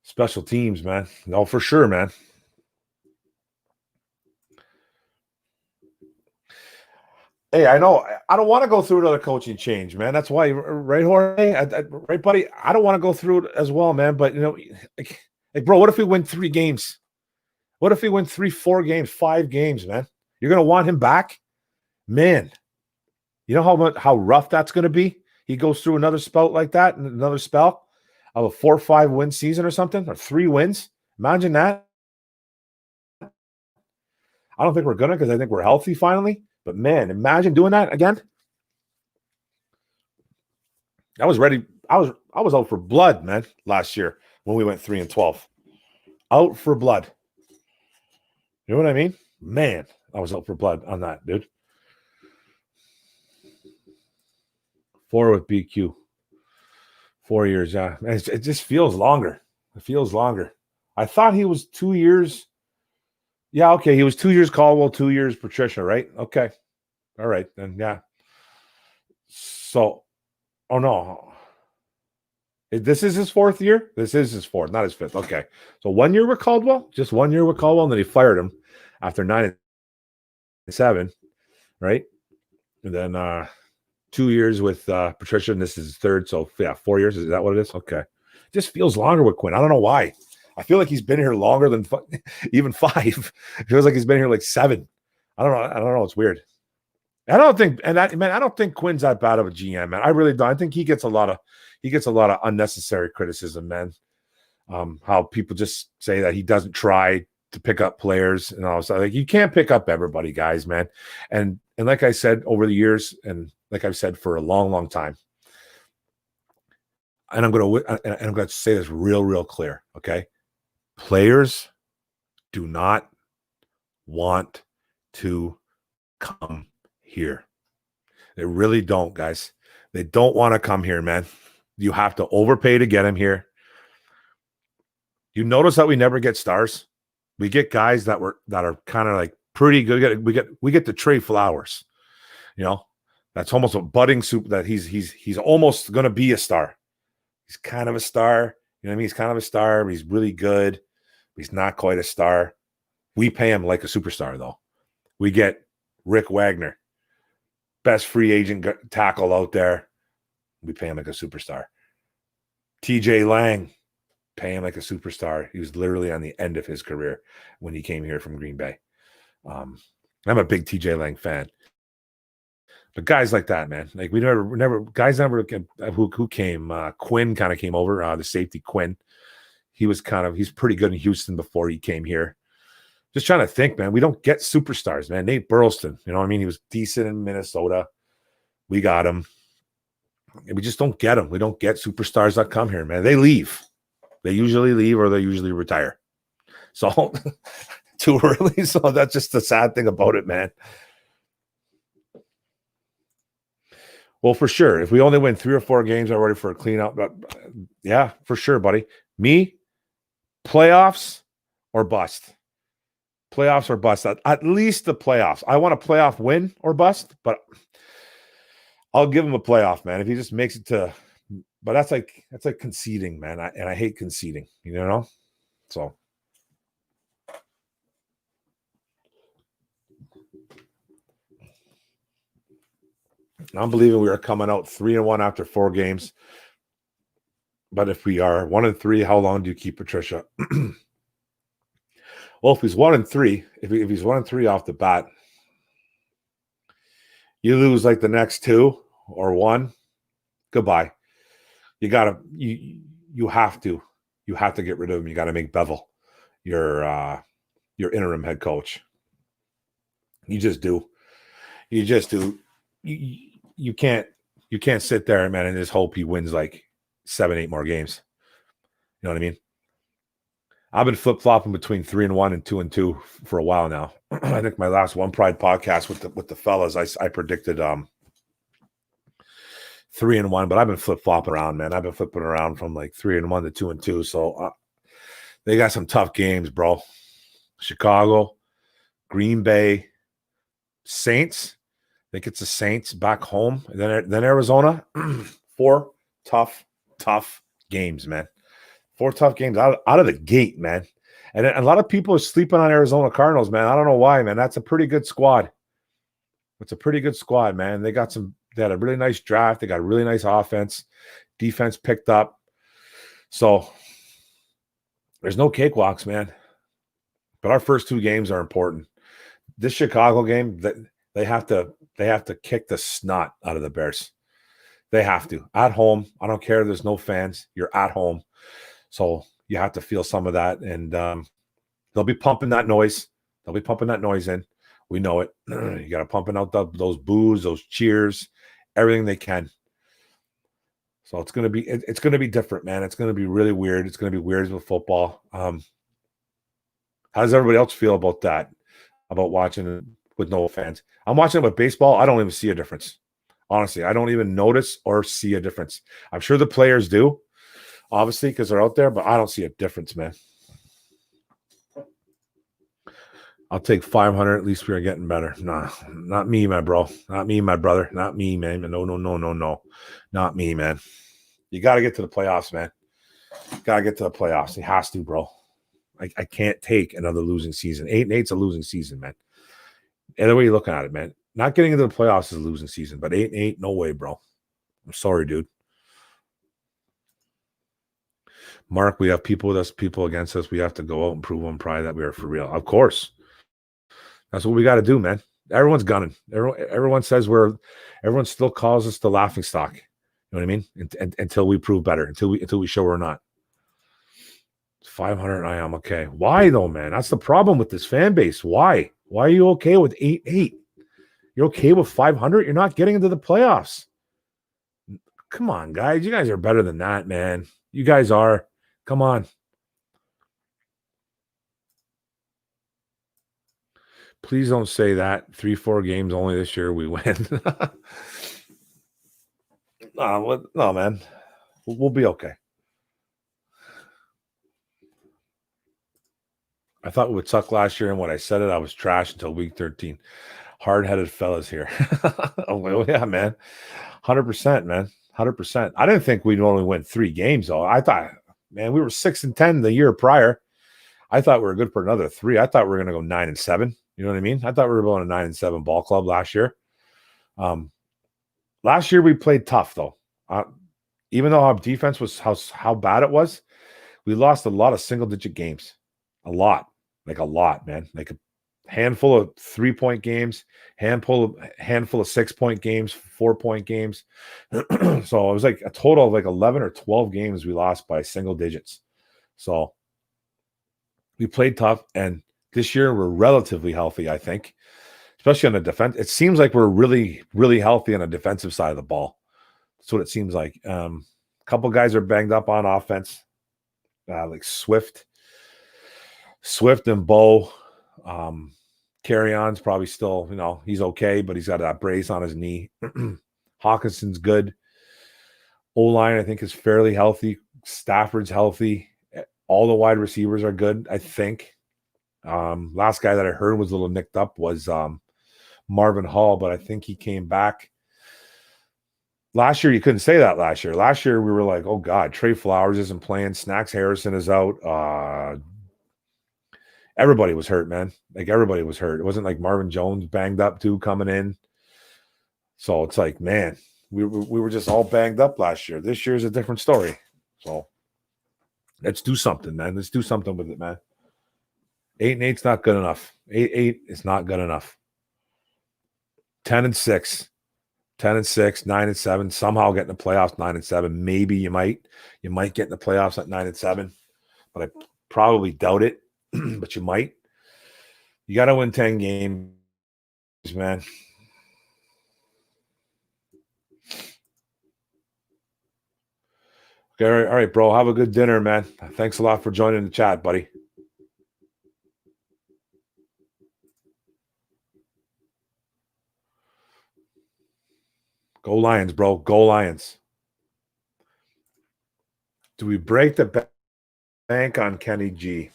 Special teams, man. No, for sure, man. Hey, I know. I don't want to go through another coaching change, man. That's why, right, Jorge? Right, buddy? I don't want to go through it as well, man. But, like, bro, what if we win 3 games? What if we win 3, 4 games, 5 games, man? You're going to want him back? Man, you know how rough that's going to be? He goes through another spout like that, another spell of a 4 or 5 win season or something, or 3 wins. Imagine that. I don't think we're going to, because I think we're healthy finally. But man, imagine doing that again. I was ready. I was out for blood, man, last year when we went 3-12. Out for blood. You know what I mean? Man, I was out for blood on that, dude. 4 with BQ. 4 years, yeah. Man, it just feels longer. It feels longer. I thought he was 2 years. Yeah, okay. He was 2 years Caldwell, 2 years Patricia, right? Okay. All right, then, yeah. So, oh, no. This is his 4th year? This is his 4th, not his 5th. Okay. So 1 year with Caldwell? Just 1 year with Caldwell, and then he fired him after 9 and 7, right? And then 2 years with Patricia, and this is his 3rd. So, yeah, 4 years. Is that what it is? Okay. Just feels longer with Quinn. I don't know why. I feel like he's been here longer than even 5. It feels like he's been here like 7. I don't know. It's weird. I don't think Quinn's that bad of a GM, man. I really don't. I think he gets a lot of unnecessary criticism, man. How people just say that he doesn't try to pick up players and all. So like, you can't pick up everybody, guys, man. And like I said over the years, and like I've said for a long, long time, and I'm going to say this real clear, okay? Players do not want to come here. They really don't, guys. They don't want to come here, man. You have to overpay to get them here. You notice that we never get stars. We get guys that are kind of like pretty good. We get the Trey Flowers. You know, that's almost a budding soup that he's almost going to be a star. He's kind of a star. You know what I mean? He's kind of a star. But he's really good. He's not quite a star. We pay him like a superstar, though. We get Rick Wagner, best free agent tackle out there. We pay him like a superstar. TJ Lang, pay him like a superstar. He was literally on the end of his career when he came here from Green Bay. I'm a big TJ Lang fan. But guys like that, man, like who came. Quinn kind of came over, the safety Quinn. He's pretty good in Houston before he came here. Just trying to think, man. We don't get superstars, man. Nate Burleson, you know what I mean? He was decent in Minnesota. We got him. We just don't get them. We don't get superstars that come here, man. They leave. They usually leave or they usually retire. So too early. So that's just the sad thing about it, man. Well, for sure. If we only win 3 or 4 games, I'm ready for a clean out. But yeah, for sure, buddy. Me, playoffs or bust. Playoffs or bust. At least the playoffs. I want a playoff win or bust, but I'll give him a playoff, man. If he just makes it to, but that's like conceding, man. I hate conceding, you know? So I'm believing we are coming out 3-1 after 4 games. But if we are 1-3, how long do you keep Patricia? Well, if he's 1-3, if he's 1-3 off the bat, you lose like the next 2 or 1, goodbye. You have to get rid of him. You got to make Bevel your interim head coach. You just do. You can't sit there, man, and just hope he wins like 7-8 more games. You know what I mean? I've been flip-flopping between 3-1 and 2-2 for a while now. I think my last One Pride podcast with the fellas, I predicted 3-1, but I've been flip-flopping around, man. I've been flipping around from like 3-1 to 2-2. So they got some tough games, bro. Chicago, Green Bay, Saints. I think it's the Saints back home. And then Arizona. 4 tough games, man. 4 tough games out of the gate, man. And a lot of people are sleeping on Arizona Cardinals, man. I don't know why, man. That's a pretty good squad. It's a pretty good squad, man. They had a really nice draft. They got a really nice offense. Defense picked up. So there's no cakewalks, man. But our first 2 games are important. This Chicago game, they have to kick the snot out of the Bears. They have to. At home. I don't care. There's no fans. You're at home. So you have to feel some of that. And they'll be pumping that noise. They'll be pumping that noise in. We know it. You got to pumping out those boos, those cheers, everything they can. So it's gonna be different, man. It's gonna be really weird. It's gonna be weird with football. How does everybody else feel about that? About watching it with no fans? I'm watching it with baseball. I don't even see a difference. Honestly, I don't even notice or see a difference. I'm sure the players do, obviously, because they're out there, but I don't see a difference, man. I'll take 500. At least we are getting better. Nah, not me, my bro. Not me, my brother. Not me, man. No. Not me, man. You got to get to the playoffs, man. Got to get to the playoffs. He has to, bro. I can't take another losing season. 8-8's a losing season, man. Either way you're looking at it, man. Not getting into the playoffs is a losing season, but 8-8, no way, bro. I'm sorry, dude. Mark, we have people with us, people against us. We have to go out and prove on pride that we are for real. Of course. That's what we got to do, man. Everyone's gunning. Everyone says everyone still calls us the laughing stock. You know what I mean? Until we prove better, until we show we're not. 500 I am okay. Why though, man? That's the problem with this fan base. Why? Why are you okay with 8-8? You're okay with 500? You're not getting into the playoffs. Come on, guys. You guys are better than that, man. You guys are. Come on. Please don't say that. 3-4 games only this year we win. No, man. We'll be okay. I thought it would suck last year, and when I said it, I was trash until week 13. Hard-headed fellas here. Oh, yeah, man. 100%, man. 100%. I didn't think we'd only win 3 games, though. I thought, man, we were 6-10 the year prior. I thought we were good for another 3. I thought we were going to go 9-7. You know what I mean? I thought we were going a 9-7 ball club last year. Last year we played tough, though. Even though our defense was how bad it was, we lost a lot of single-digit games. A lot, man. Like a handful of 3-point games, handful of 6-point games, 4-point games. So it was like a total of like 11 or 12 games we lost by single digits. So we played tough, and this year we're relatively healthy, I think, especially on the defense. It seems like we're really, really healthy on the defensive side of the ball. That's what it seems like. A couple guys are banged up on offense, like Swift and Bo. Carry On's probably still, he's okay, but he's got that brace on his knee. Hawkinson's good. O-line, I think, is fairly healthy. Stafford's healthy. All the wide receivers are good, I think. Last guy that I heard was a little nicked up was Marvin Hall, but I think he came back. Last year, you couldn't say that last year. Last year, we were like, oh, God, Trey Flowers isn't playing. Snacks Harrison is out. Everybody was hurt, man. Like, everybody was hurt. It wasn't like Marvin Jones banged up, too, coming in. So it's like, man, we were just all banged up last year. This year's a different story. So let's do something, man. Let's do something with it, man. 8-8's not good enough. 8-8 is not good enough. 10-6. 10-6, 9-7, somehow get in the playoffs 9-7. Maybe you might get in the playoffs at 9-7, but I probably doubt it. But you might. You got to win 10 games, man. Okay, all right, bro. Have a good dinner, man. Thanks a lot for joining the chat, buddy. Go Lions, bro. Go Lions. Do we break the bank on Kenny G?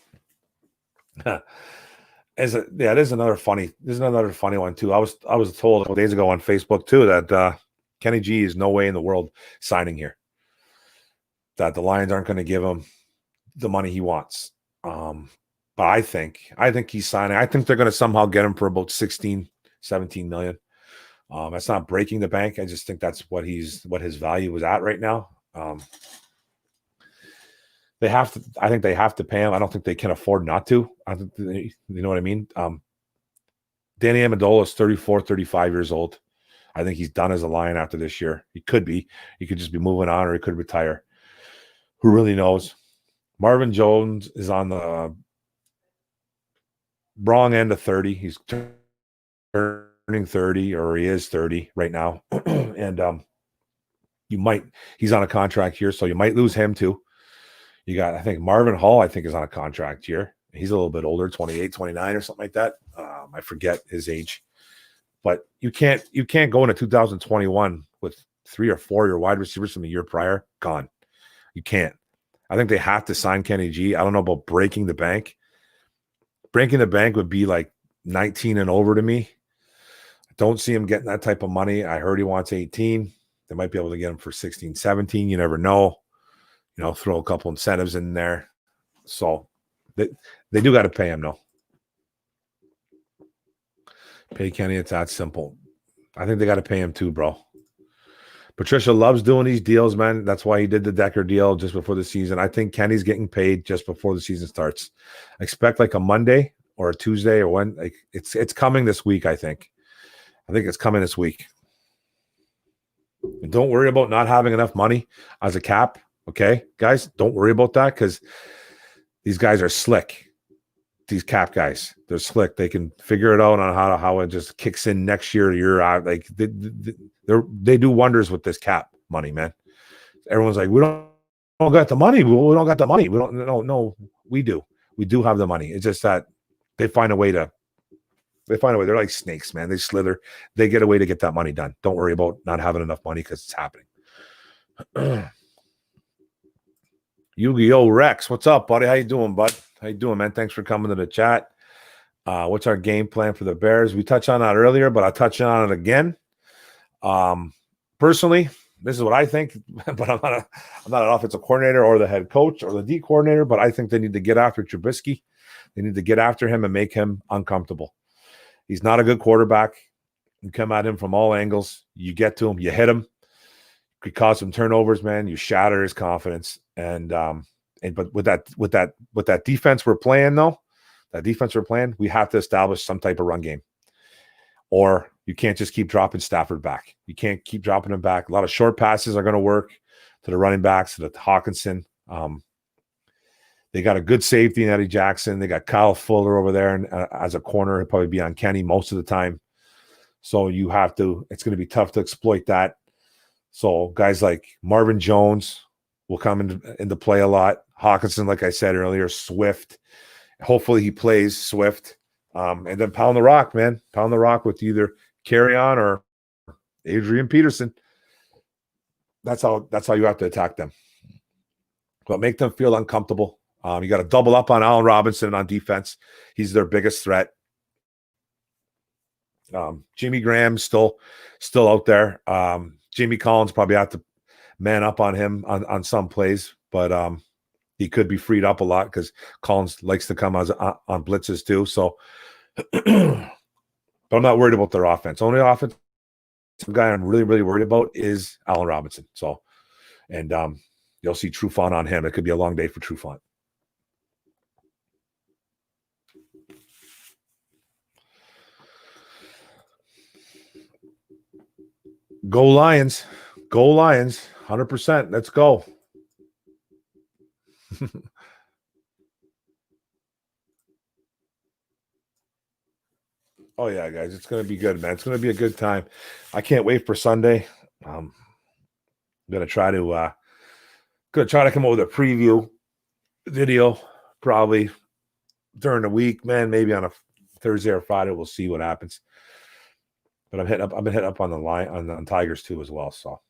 There's another funny one too. I was told a couple days ago on Facebook too that Kenny G is no way in the world signing here. That the Lions aren't going to give him the money he wants. But I think he's signing. I think they're going to somehow get him for about 16, 17 million. That's not breaking the bank. I just think that's what his value is at right now. I think they have to pay him. I don't think they can afford not to. You know what I mean? Danny Amendola is 34, 35 years old. I think he's done as a Lion after this year. He could be. He could just be moving on, or he could retire. Who really knows? Marvin Jones is on the wrong end of 30. He's turning 30, or he is 30 right now. And he's on a contract here, so you might lose him too. You got, I think Marvin Hall, I think, is on a contract here. He's a little bit older, 28, 29 or something like that. I forget his age. But you can't go into 2021 with 3 or 4 of your wide receivers from the year prior gone. You can't. I think they have to sign Kenny G. I don't know about breaking the bank. Breaking the bank would be like 19 and over to me. I don't see him getting that type of money. I heard he wants 18. They might be able to get him for 16, 17. You never know. Throw a couple incentives in there. So they do got to pay him, though. Pay Kenny, it's that simple. I think they got to pay him too, bro. Patricia loves doing these deals, man. That's why he did the Decker deal just before the season. I think Kenny's getting paid just before the season starts. I expect like a Monday or a Tuesday or when. Like it's coming this week. I think it's coming this week. And don't worry about not having enough money as a cap. Okay, guys, don't worry about that because these guys are slick. These cap guys, they're slick. They can figure it out on how it just kicks in next year, year out. Like they do wonders with this cap money, man. Everyone's like, we don't got the money. We don't got the money. We don't. No, we do. We do have the money. It's just that they find a way. They're like snakes, man. They slither. They get a way to get that money done. Don't worry about not having enough money because it's happening. Yu-Gi-Oh! Rex, what's up, buddy? How you doing, bud? How you doing, man? Thanks for coming to the chat. What's our game plan for the Bears? We touched on that earlier, but I'll touch on it again. Personally, this is what I think, but I'm not an offensive coordinator or the head coach or the D coordinator, but I think they need to get after Trubisky. They need to get after him and make him uncomfortable. He's not a good quarterback. You come at him from all angles. You get to him. You hit him. Could cause some turnovers, man. You shatter his confidence. But with that defense we're playing, though, we have to establish some type of run game. Or you can't just keep dropping Stafford back. You can't keep dropping him back. A lot of short passes are going to work to the running backs, to the Hawkinson. They got a good safety in Eddie Jackson. They got Kyle Fuller over there, and as a corner, he'll probably be on Kenny most of the time. So it's going to be tough to exploit that. So guys like Marvin Jones will come into play a lot. Hawkinson, like I said earlier, Swift. Hopefully he plays Swift. And then pound the rock, man. Pound the rock with either Kerryon or Adrian Peterson. That's how you have to attack them. But make them feel uncomfortable. You got to double up on Allen Robinson on defense. He's their biggest threat. Jimmy Graham's still out there. Jamie Collins probably have to man up on him on some plays, but he could be freed up a lot because Collins likes to come on blitzes too. So, but I'm not worried about their offense. Only offense guy I'm really, really worried about is Allen Robinson. So, and you'll see Trufant on him. It could be a long day for Trufant. Go Lions. Go Lions. 100%. Let's go. Oh, yeah, guys. It's going to be good, man. It's going to be a good time. I can't wait for Sunday. I'm going to try to come up with a preview video probably during the week, man. Maybe on a Thursday or Friday. We'll see what happens. But I've been hitting up on the line on Tigers too as well. So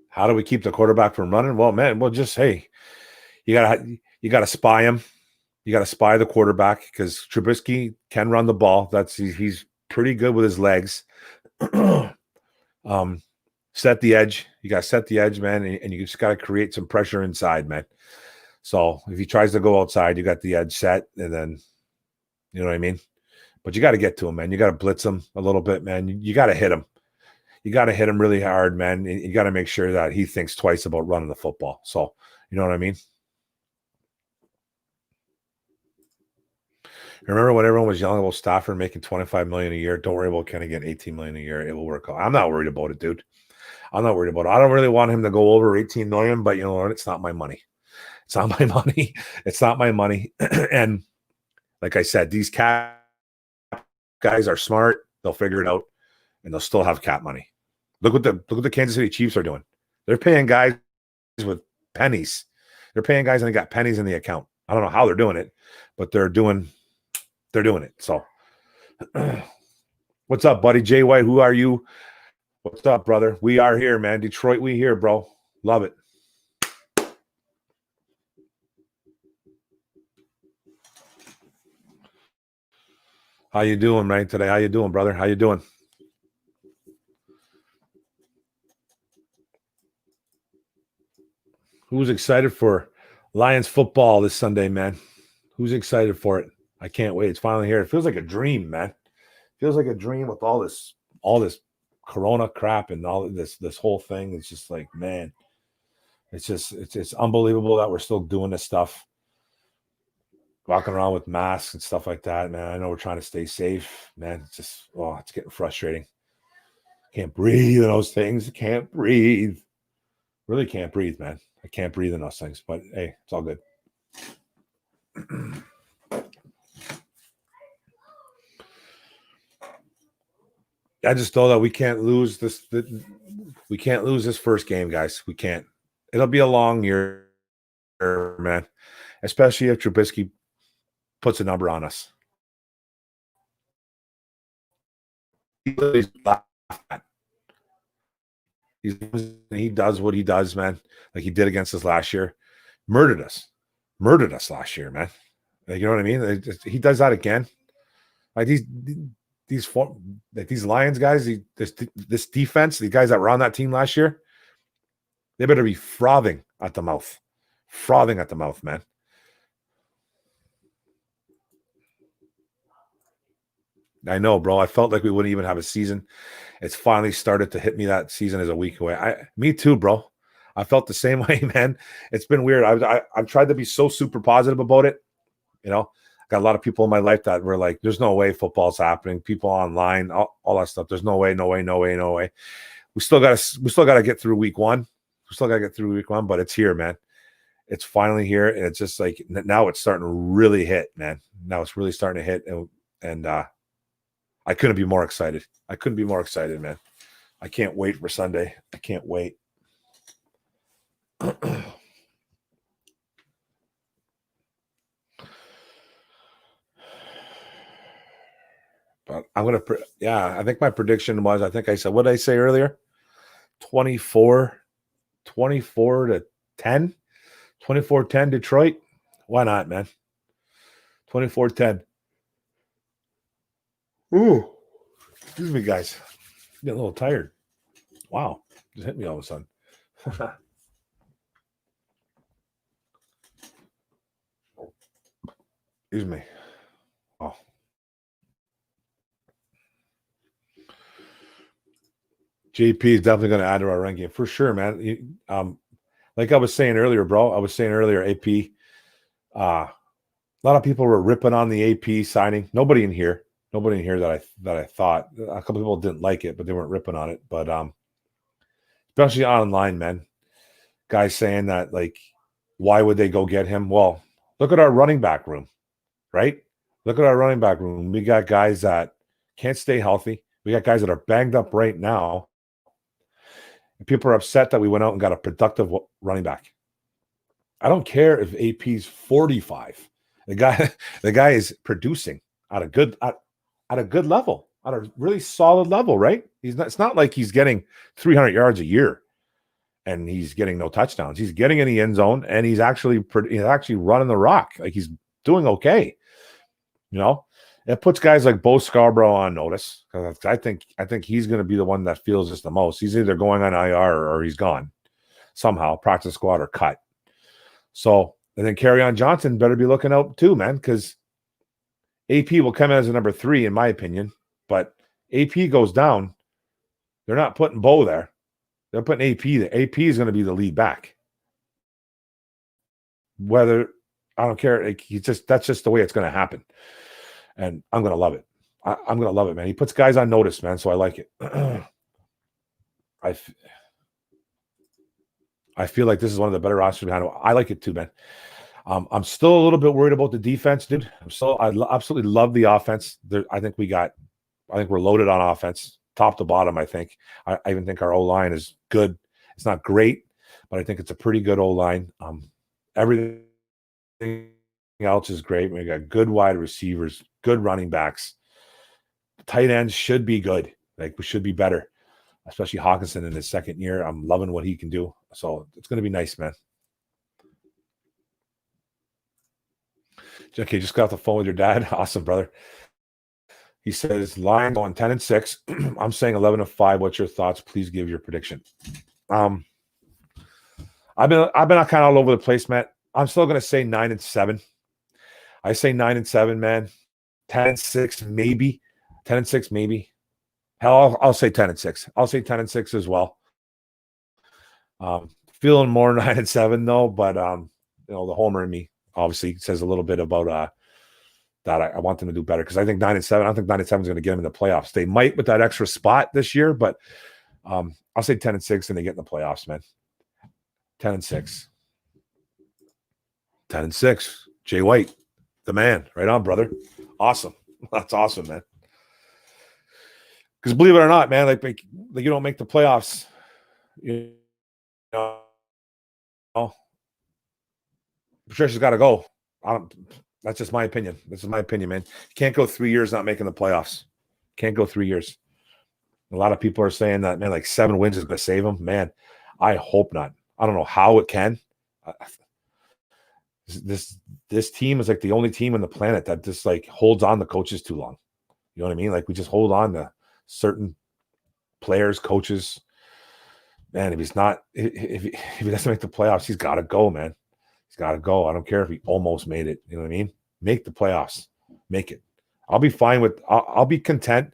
how do we keep the quarterback from running? Well, man, just you gotta spy him. You gotta spy the quarterback because Trubisky can run the ball. He's pretty good with his legs. Set the edge. You gotta set the edge, man, and you just gotta create some pressure inside, man. So if he tries to go outside, you got the edge set, and then you know what I mean? But you got to get to him, man. You got to blitz him a little bit, man. You got to hit him. You got to hit him really hard, man. You got to make sure that he thinks twice about running the football. So, you know what I mean? Remember when everyone was yelling about Stafford making $25 million a year? Don't worry about Kenny getting $18 million a year. It will work out. I'm not worried about it, dude. I'm not worried about it. I don't really want him to go over $18 million, but you know what? It's not my money. It's not my money. It's not my money. And like I said, these cap guys are smart. They'll figure it out, and they'll still have cap money. Look what the Kansas City Chiefs are doing. They're paying guys with pennies. They're paying guys and they got pennies in the account. I don't know how they're doing it, but they're doing it. So, what's up, buddy? Jay White, who are you? What's up, brother? We are here, man. Detroit, we here, bro. Love it. How you doing, man, today? How you doing, brother? How you doing? Who's excited for Lions football this Sunday, man? Who's excited for it? I can't wait. It's finally here. It feels like a dream, man. It feels like a dream with all this all this Corona crap and all this whole thing. It's just like, man, it's unbelievable that we're still doing this stuff, walking around with masks and stuff like that, man. I know we're trying to stay safe, man. It's just, it's getting frustrating. Can't breathe in those things. Can't breathe. Really can't breathe, man. I can't breathe in those things, but hey, it's all good. I just know that we can't lose this. We can't lose this first game, guys. We can't. It'll be a long year, man. Especially if Trubisky puts a number on us. He does what he does, man. Like he did against us last year. Murdered us last year, man. Like, you know what I mean? He does that again. Like these Lions guys, this defense, the guys that were on that team last year, they better be frothing at the mouth, man. I know, bro. I felt like we wouldn't even have a season. It's finally started to hit me that season is a week away. Me too, bro. I felt the same way, man. It's been weird. I've tried to be so super positive about it. You know, I got a lot of people in my life that were like, there's no way football's happening. People online, all that stuff. There's no way. We still gotta get through week one. But it's here, man. It's finally here. And it's just like now it's starting to really hit, man. Now it's really starting to hit. And I couldn't be more excited. Man. I can't wait for Sunday. I can't wait. But I'm going to, I think my prediction was, I think I said, what did I say earlier? 24 to 10, 24-10 Detroit. Why not, man? 24-10. Ooh, excuse me, guys. I'm getting a little tired. Wow, just hit me all of a sudden. Excuse me. Oh. JP is definitely going to add to our ranking for sure, man. Like I was saying earlier, bro. AP. A lot of people were ripping on the AP signing. Nobody in here that I thought. A couple people didn't like it, but they weren't ripping on it. But especially online, man. Guys saying that, like, why would they go get him? Well, look at our running back room, right? Look at our running back room. We got guys that can't stay healthy. We got guys that are banged up right now. And people are upset that we went out and got a productive running back. I don't care if AP's 45. The guy is producing at a good level, at a really solid level, right? It's not like he's getting 300 yards a year and he's getting no touchdowns. He's getting in the end zone and he's actually running the rock. Like, he's doing okay. You know, it puts guys like Bo Scarborough on notice, because I think he's going to be the one that feels this the most. He's either going on IR or he's gone somehow, practice squad or cut. So, and then Kerryon Johnson better be looking out too, man, because AP will come in as a number 3, in my opinion. But AP goes down, they're not putting Bo there. They're putting AP there. AP is going to be the lead back. Whether, I don't care. Like, that's just the way it's going to happen. And I'm going to love it. I'm going to love it, man. He puts guys on notice, man, so I like it. I feel like this is one of the better rosters behind him. I like it too, man. I'm still a little bit worried about the defense, dude. I absolutely love the offense. I think we're loaded on offense, top to bottom. I think. I even think our O-line is good. It's not great, but I think it's a pretty good O-line. Everything else is great. We got good wide receivers, good running backs. Tight ends should be good. Like, we should be better, especially Hawkinson in his second year. I'm loving what he can do. So it's going to be nice, man. Okay, just got off the phone with your dad. Awesome, brother. He says, Lions going 10-6. I'm saying 11-5. What's your thoughts? Please give your prediction. I've been kind of all over the place, Matt. I'm still going to say 9-7. I say 9-7, man. 10-6, maybe. 10-6, maybe. Hell, I'll say 10-6. I'll say 10-6 as well. Feeling more 9-7 though, but the homer in me obviously says a little bit about that I want them to do better because I think 9-7. I don't think 9-7 is going to get them in the playoffs. They might with that extra spot this year, but I'll say 10-6 and they get in the playoffs, man. 10-6. 10-6. Jay White, the man. Right on, brother. Awesome. That's awesome, man. Because believe it or not, man, like you don't make the playoffs. You know, Patricia's got to go. That's just my opinion. This is my opinion, man. You can't go 3 years not making the playoffs. Can't go 3 years. A lot of people are saying that, man, like 7 wins is going to save them. Man, I hope not. I don't know how it can. This team is like the only team on the planet that just like holds on to coaches too long. You know what I mean? Like we just hold on to certain players, coaches. Man, if he doesn't make the playoffs, he's got to go, man. He's got to go. I don't care if he almost made it. You know what I mean? Make the playoffs. Make it. I'll be fine with. I'll be content.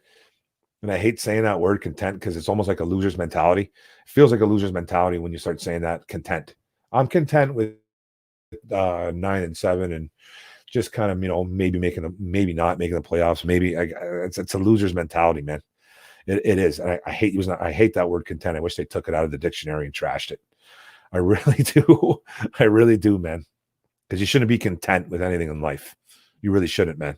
And I hate saying that word content because it's almost like a loser's mentality. It feels like a loser's mentality when you start saying that content. I'm content with 9-7 and just kind of maybe not making the playoffs. Maybe it's a loser's mentality, man. It is. And I hate using that. I hate that word content. I wish they took it out of the dictionary and trashed it. I really do. I really do, man. Because you shouldn't be content with anything in life. You really shouldn't, man.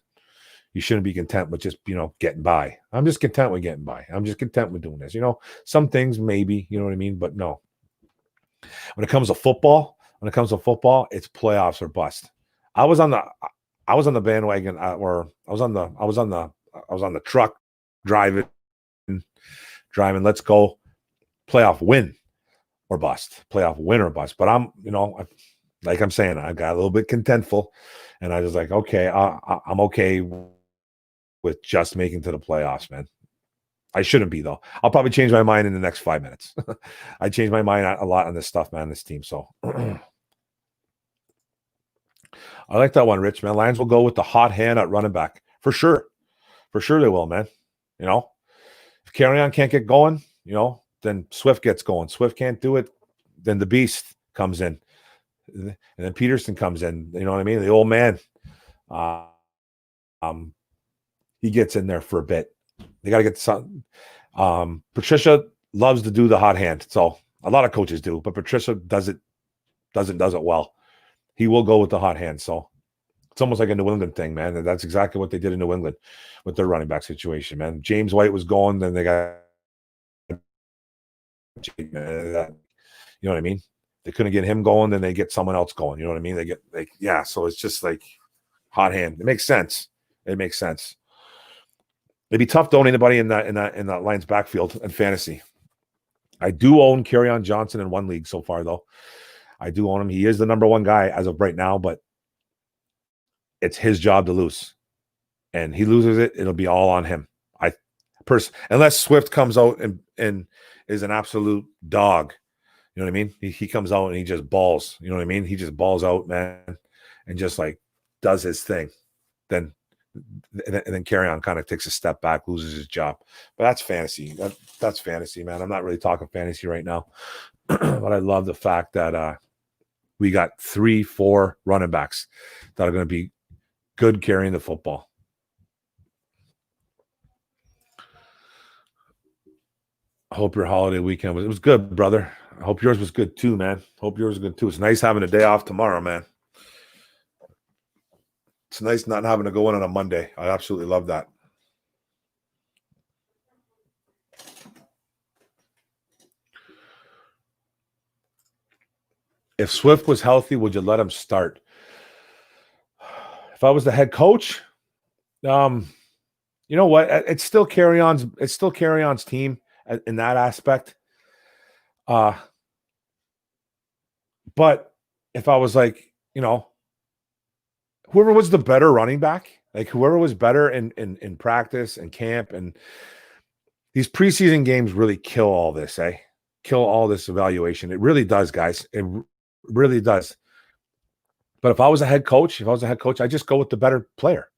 You shouldn't be content with just, getting by. I'm just content with getting by. I'm just content with doing this. Some things maybe, you know what I mean? But no. When it comes to football, it's playoffs or bust. I was on the bandwagon or I was on the truck driving. Let's go playoff win or bust. Playoff win or bust. But I'm, like I'm saying, I got a little bit contentful and I was like, okay, I'm okay with just making to the playoffs, man. I shouldn't be though. I'll probably change my mind in the next 5 minutes. I changed my mind a lot on this stuff, man, this team. So I like that one, Rich, man. Lions will go with the hot hand at running back. For sure. For sure they will, man. If Kerryon can't get going, then Swift gets going. Swift can't do it, then the beast comes in. And then Peterson comes in. You know what I mean? The old man. He gets in there for a bit. They got to get some. Patricia loves to do the hot hand. So a lot of coaches do, but Patricia does it well. He will go with the hot hand. So it's almost like a New England thing, man. And that's exactly what they did in New England with their running back situation, man. James White was going, then they got, you know what I mean? They couldn't get him going, then they get someone else going. You know what I mean? They get so it's just like hot hand. It makes sense. It'd be tough to own anybody in that Lions backfield in fantasy. I do own Kerryon Johnson in one league so far, though. I do own him. He is the number one guy as of right now, but it's his job to lose. And he loses it, it'll be all on him. Unless Swift comes out and is an absolute dog. You know what I mean? He comes out and he just balls. You know what I mean? He just balls out, man, and just like does his thing. Then Kerryon kind of takes a step back, loses his job. But that's fantasy. That's fantasy, man. I'm not really talking fantasy right now. But I love the fact that we got 3-4 running backs that are going to be good carrying the football. I hope your holiday weekend was good, brother. I hope yours was good too, man. Hope yours was good too. It's nice having a day off tomorrow, man. It's nice not having to go in on a Monday. I absolutely love that. If Swift was healthy, would you let him start? If I was the head coach, you know what? It's still Kerryon's team in that aspect. But if I was like, whoever was the better running back, like whoever was better in practice and camp, and these preseason games really kill all this, kill all this evaluation. It really does, guys. It really does. But if I was a head coach, I just go with the better player.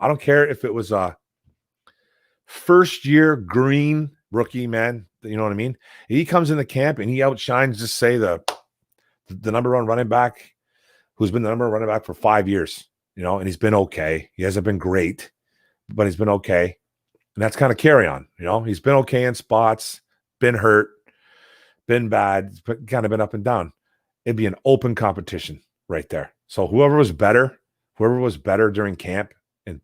I don't care if it was first year green rookie, man. You know what I mean? He comes in the camp and he outshines, just say, the number one running back who's been the number one running back for 5 years, and he's been okay. He hasn't been great, but he's been okay. And that's kind of carry on. He's been okay in spots, been hurt, been bad, but kind of been up and down. It'd be an open competition right there. So whoever was better during camp and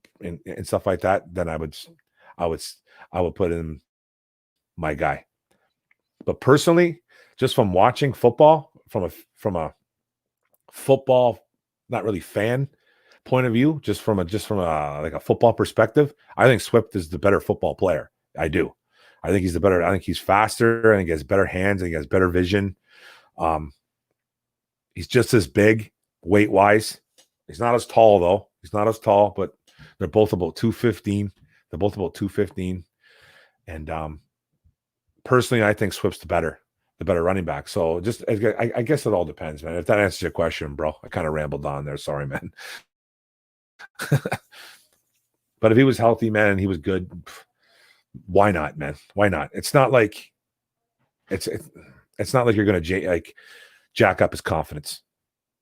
stuff like that, then I would put in my guy. But personally, just from watching football, from a football, not really fan point of view, just from a like a football perspective, I think Swift is the better football player. I do. I think he's the better. I think he's faster. I think he has better hands. I think he has better vision. He's just as big weight wise. He's not as tall though. He's not as tall, but they're both about 215. They're both about 215. And personally, I think Swift's the better running back. So just, I guess it all depends, man. If that answers your question, bro, I kind of rambled on there. Sorry, man. But if he was healthy, man, and he was good, why not, man? Why not? It's not like it's not like you're going to jack up his confidence.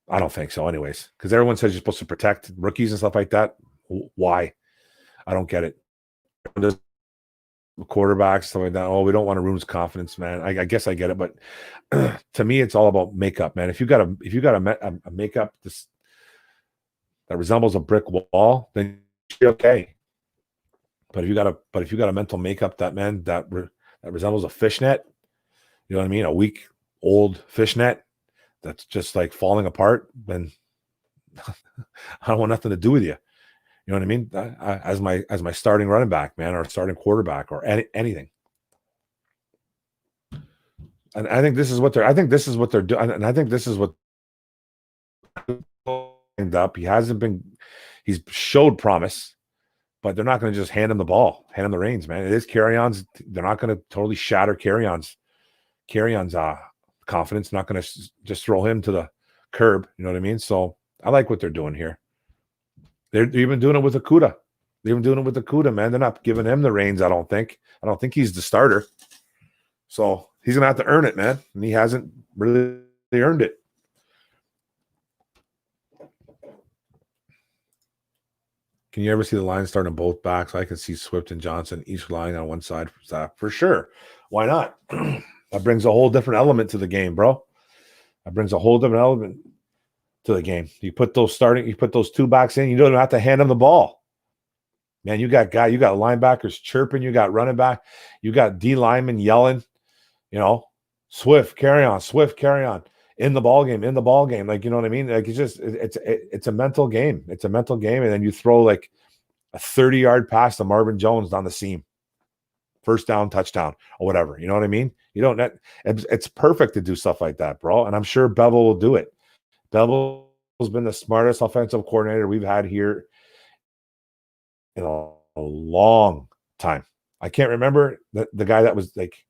I don't think so, anyways. Because everyone says you're supposed to protect rookies and stuff like that. Why? I don't get it. Quarterbacks, stuff like that. Oh, we don't want to ruin his confidence, man. I guess I get it, but to me, it's all about makeup, man. If you got a makeup that resembles a brick wall, then you're okay. But if you got a mental makeup that resembles a fishnet, you know what I mean? A week old fishnet that's just like falling apart, then I don't want nothing to do with you. You know what I mean? As my starting running back, man, or starting quarterback, or anything. And I think this is what they're doing. And I think this is what up. He's showed promise, but they're not going to just hand him the reins, man. It is carry-ons. They're not going to totally shatter carry-ons confidence. Not going to just throw him to the curb. You know what I mean? So I like what they're doing here. They're even doing it with Okudah. They're even doing it with Okudah, man. They're not giving him the reins, I don't think. I don't think he's the starter. So he's going to have to earn it, man. And he hasn't really earned it. Can you ever see the line starting both backs? I can see Swift and Johnson each lying on one side for sure. Why not? That brings a whole different element to the game, bro. That brings a whole different element to the game. You put those two backs in, you don't have to hand them the ball. Man, you got linebackers chirping, you got running back, you got D linemen yelling, Swift, carry on. In the ball game. Like, you know what I mean? Like, it's a mental game. It's a mental game. And then you throw like a 30-yard pass to Marvin Jones down the seam. First down, touchdown, or whatever. You know what I mean? It's perfect to do stuff like that, bro. And I'm sure Bevel will do it. Bevel's been the smartest offensive coordinator we've had here in a long time. I can't remember the guy that was like,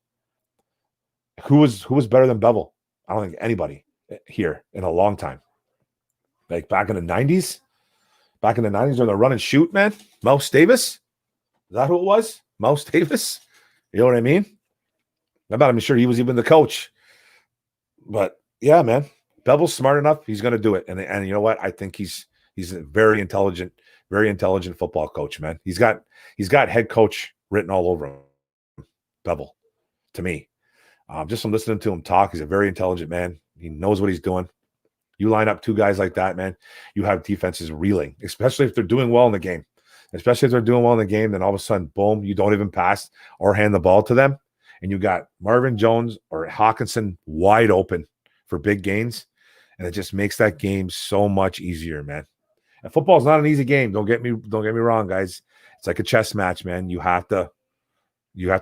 who was better than Bevel? I don't think anybody here in a long time. Like back in the 90s? Back in the 90s when they're run and shoot, man? Mouse Davis? Is that who it was? Mouse Davis? You know what I mean? I'm not even sure he was even the coach. But yeah, man. Bevel's smart enough. He's going to do it. And you know what? I think he's a very intelligent football coach, man. He's got head coach written all over him. Bevel, to me. Just from listening to him talk, he's a very intelligent man. He knows what he's doing. You line up two guys like that, man, you have defenses reeling, especially if they're doing well in the game. Then all of a sudden, boom, you don't even pass or hand the ball to them. And you got Marvin Jones or Hawkinson wide open for big gains. And it just makes that game so much easier, man. And football is not an easy game. Don't get me wrong, guys. It's like a chess match, man. You have to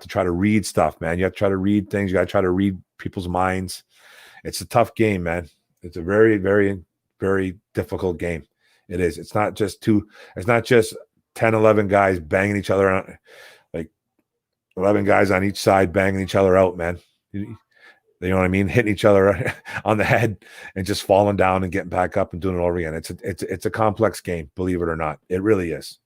try to read stuff, man. You have to try to read things. You got to try to read people's minds. It's a tough game, man. It's a very, very, very difficult game. It is. It's not just 10, 11 guys banging each other out, like 11 guys on each side banging each other out, man. You know what I mean? Hitting each other on the head and just falling down and getting back up and doing it over again. It's a complex game, believe it or not. It really is.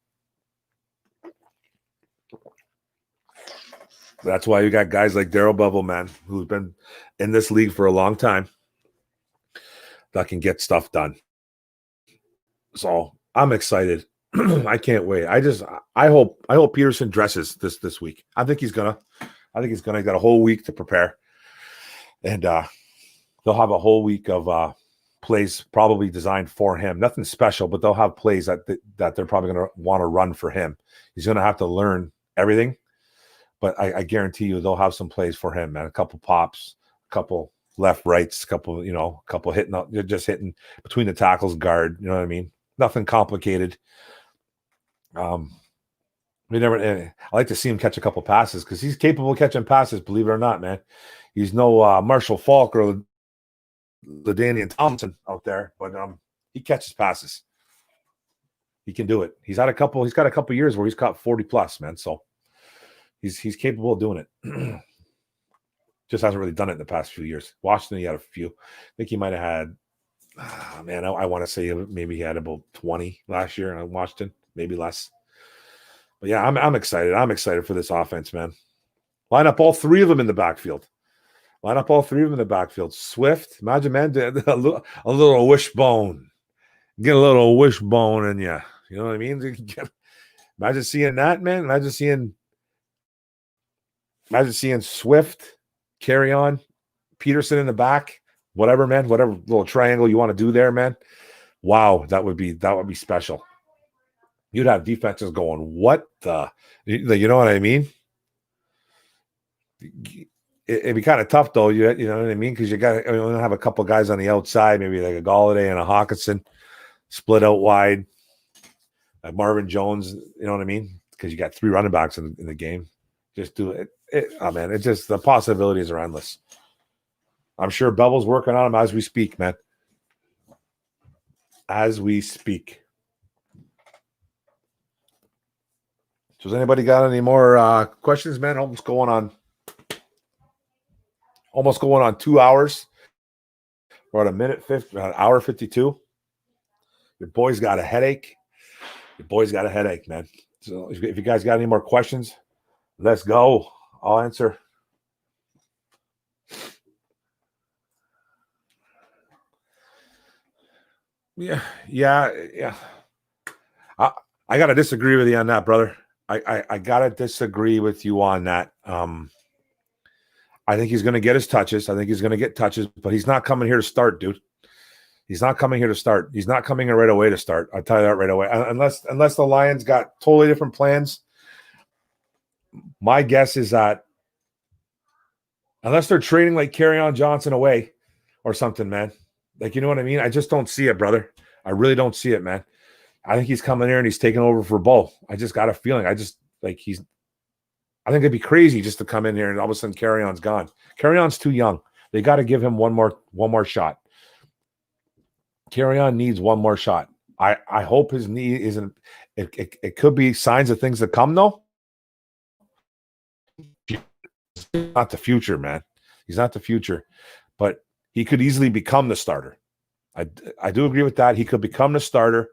That's why you got guys like Daryl Bevell, man, who's been in this league for a long time, that can get stuff done. So I'm excited. I can't wait. I hope Peterson dresses this week. I think he's gonna. Got a whole week to prepare, and they'll have a whole week of plays probably designed for him. Nothing special, but they'll have plays that they're probably going to want to run for him. He's going to have to learn everything, but I guarantee you they'll have some plays for him, man. A couple pops, a couple left rights, a couple hitting up, just hitting between the tackles, guard. You know what I mean? Nothing complicated. I like to see him catch a couple passes because he's capable of catching passes, believe it or not, man. He's no Marshall Falk or LaDainian Thompson out there, but he catches passes. He can do it. He's got a couple years where he's caught 40 plus, man. So he's capable of doing it. Just hasn't really done it in the past few years. Washington, he had a few. I think he might have had, I want to say maybe he had about 20 last year in Washington, maybe less. But yeah, I'm excited. I'm excited for this offense, man. Line up all three of them in the backfield. Swift, imagine, man, a little wishbone. Get a little wishbone in you. You know what I mean? Imagine seeing that, man. Imagine seeing Swift, carry on, Peterson in the back, whatever, man, whatever little triangle you want to do there, man. Wow, that would be special. You'd have defenses going, what the, you know what I mean? It'd be kind of tough, though. You know what I mean? Because you have a couple guys on the outside, maybe like a Galladay and a Hawkinson, split out wide, like Marvin Jones. You know what I mean? Because you got three running backs in the game. Just do it. Oh man, it's just the possibilities are endless. I'm sure Bevell's working on them as we speak, man. As we speak. So has anybody got any more questions, man? Almost going on 2 hours. We're at an hour 52. Your boy's got a headache. Man. So if you guys got any more questions, let's go. I'll answer. Yeah. I got to disagree with you on that, brother. I got to disagree with you on that. I think he's going to get his touches. I think he's going to get touches, but he's not coming here to start, dude. He's not coming here to start. He's not coming here right away to start. I'll tell you that right away. Unless the Lions got totally different plans. My guess is that unless they're trading like Kerryon Johnson away or something, man. Like, you know what I mean? I just don't see it, brother. I really don't see it, man. I think he's coming here and he's taking over for Bo. I just got a feeling. I think it'd be crazy just to come in here and all of a sudden Kerryon's gone. Kerryon's too young. They got to give him one more shot. Kerryon needs one more shot. I hope his knee isn't. It could be signs of things that come though. He's not the future, man. He's not the future, but he could easily become the starter. I do agree with that. He could become the starter,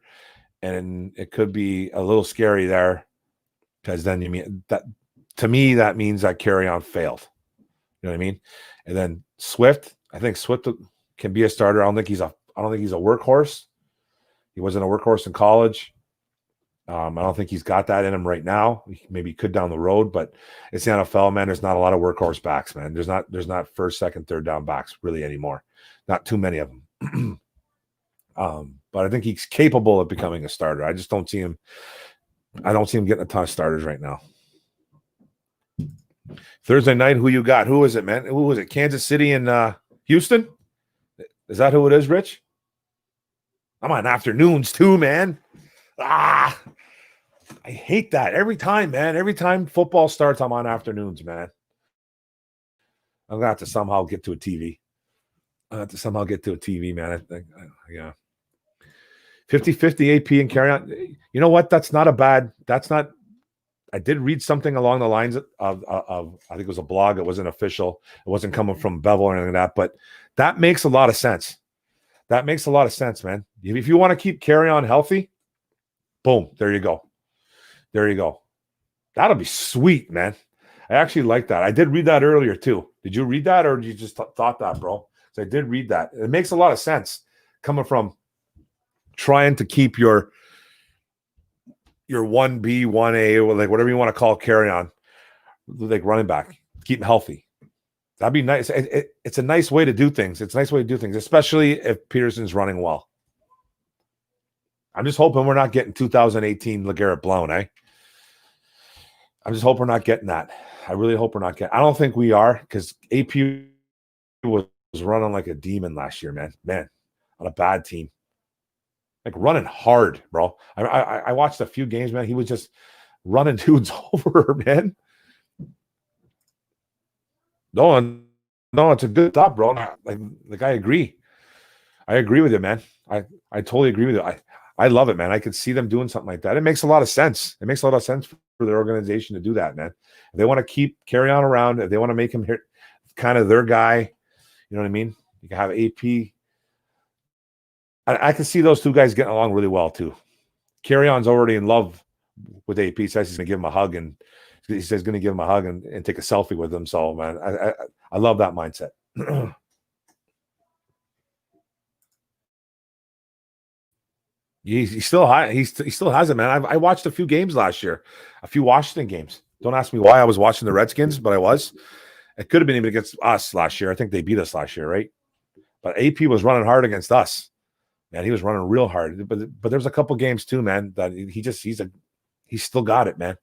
and it could be a little scary there because then you mean that to me that means that Kerryon failed. You know what I mean? And then Swift, I think Swift can be a starter. I don't think he's a workhorse. He wasn't a workhorse in college. I don't think he's got that in him right now. Maybe he could down the road, but it's the NFL, man. There's not a lot of workhorse backs, man. There's not first, second, third down backs really anymore. Not too many of them. But I think he's capable of becoming a starter. I just don't see him. I don't see him getting a ton of starters right now. Thursday night, who you got? Who is it, man? Who was it? Kansas City and Houston? Is that who it is, Rich? I'm on afternoons too, man. I hate that every time, man. Every time football starts, I'm on afternoons, man. I'm gonna have to somehow get to a TV. Man. Yeah. 50-50 AP and Kerryon. You know what? That's not. I did read something along the lines of I think it was a blog. It wasn't official. It wasn't coming from Bevell or anything like that. But that makes a lot of sense. Man. If you want to keep Kerryon healthy, boom, there you go. That'll be sweet, man. I actually like that. I did read that earlier too. Did you read that, or did you just thought that, bro? So I did read that. It makes a lot of sense coming from trying to keep your 1B, 1A, or like whatever you want to call Kerryon, like running back, keep him healthy. That'd be nice. It's a nice way to do things. It's a nice way to do things, especially if Peterson's running well. I'm just hoping we're not getting 2018 LeGarrette Blount, eh? I'm just hoping we're not getting that. I really hope we're not getting. I don't think we are, because AP was running like a demon last year, man. Man, on a bad team, like running hard, bro. I watched a few games, man. He was just running dudes over, man. No, it's a good thought, bro. Like I agree. I agree with you, man. I totally agree with you. I love it, man. I could see them doing something like that. It makes a lot of sense. It makes a lot of sense for their organization to do that, man. If they want to keep Kerryon around, if they want to make him here kind of their guy, you know what I mean? You can have AP. I can see those two guys getting along really well too. Kerryon's already in love with AP. He says he's gonna give him a hug, and he says he's gonna give him a hug and take a selfie with him. So, man, I love that mindset. He still has it, man. I watched a few games last year, a few Washington games. Don't ask me why I was watching the Redskins, but I was. It could have been even against us last year. I think they beat us last year, right? But AP was running hard against us. Man, he was running real hard. But there's a couple games too, man, that he's still got it, man.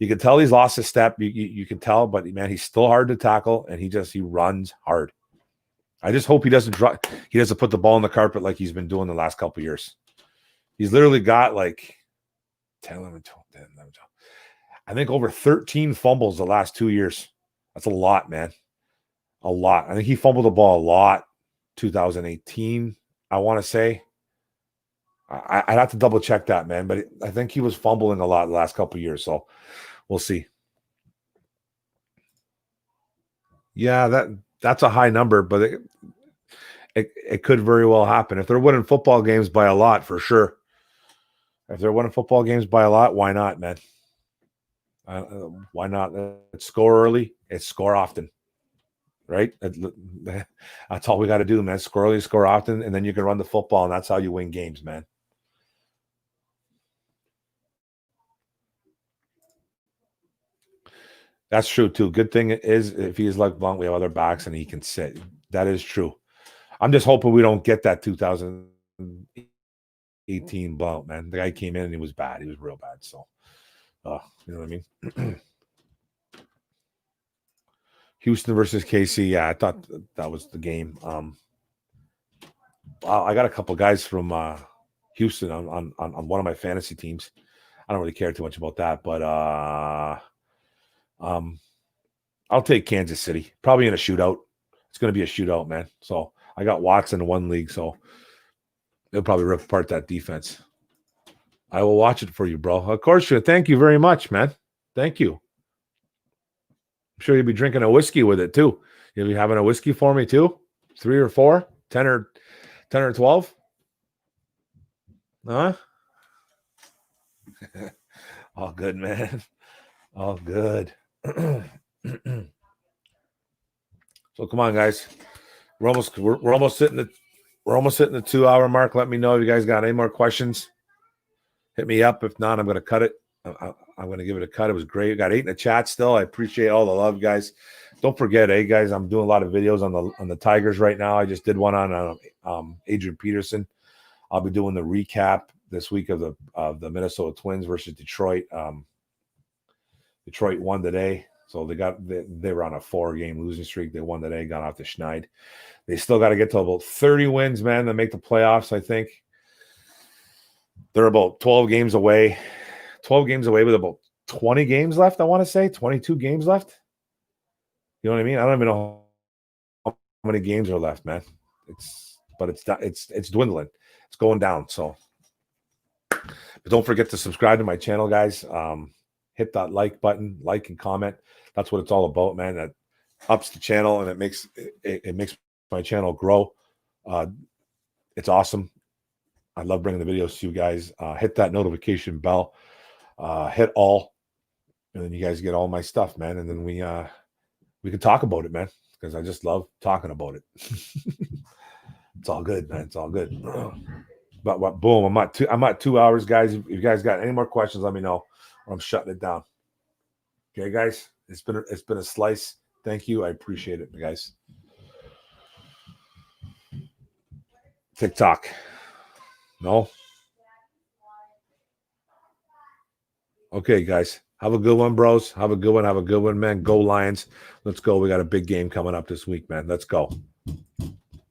You can tell he's lost his step. You can tell, but man, he's still hard to tackle, and he runs hard. I just hope he doesn't put the ball on the carpet like he's been doing the last couple of years. He's literally got like 10, 11, 12, 10, 11, 12. I think over 13 fumbles the last 2 years. That's a lot, man. A lot. I think he fumbled the ball a lot 2018, I want to say. I'd have to double check that, man. But I think he was fumbling a lot the last couple of years. So we'll see. Yeah, that's a high number, but it could very well happen. If they're winning football games by a lot, for sure. If they're winning football games by a lot, why not, man? Why not? It's score early. It's score often, right? That's all we got to do, man. Score early, score often, and then you can run the football, and that's how you win games, man. That's true, too. Good thing is if he's like Blount, we have other backs, and he can sit. That is true. I'm just hoping we don't get that 2018 Blount, man. The guy came in, and he was bad. He was real bad, so. You know what I mean? Houston versus KC. Yeah, I thought that was the game. I got a couple guys from Houston on one of my fantasy teams. I don't really care too much about that, but I'll take Kansas City. Probably in a shootout. It's going to be a shootout, man. So I got Watson in one league, so they'll probably rip apart that defense. I will watch it for you, bro. Of course, thank you very much, man. Thank you. I'm sure you'll be drinking a whiskey with it too. You'll be having a whiskey for me too. 3 or 4, 10 or 12. Huh? All good, man. All good. So come on, guys. We're almost hitting the 2-hour mark. Let me know if you guys got any more questions. Hit me up. If not, I'm going to cut it. I'm going to give it a cut. It was great. Got 8 in the chat still. I appreciate all the love, guys. Don't forget, guys, I'm doing a lot of videos on the Tigers right now. I just did one on Adrian Peterson. I'll be doing the recap this week of the Minnesota Twins versus Detroit. Detroit won today, so they were on a 4-game losing streak. They won today, got off the schneid. They still got to get to about 30 wins, man, to make the playoffs. I think they're about 12 games away. 12 games away with about 20 games left. I want to say 22 games left. You know what I mean? I don't even know how many games are left, man. It's dwindling. It's going down. So, but don't forget to subscribe to my channel, guys. Hit that like button, like and comment. That's what it's all about, man. That ups the channel and it makes my channel grow. It's awesome. I love bringing the videos to you guys. Hit that notification bell. Hit all. And then you guys get all my stuff, man. And then we can talk about it, man, because I just love talking about it. It's all good, man. It's all good. But what? Boom! I'm at 2 hours, guys. If you guys got any more questions, let me know. Or I'm shutting it down. Okay, guys. It's been a slice. Thank you. I appreciate it, guys. TikTok. No. Okay, guys. Have a good one, bros. Have a good one. Have a good one, man. Go Lions. Let's go. We got a big game coming up this week, man. Let's go.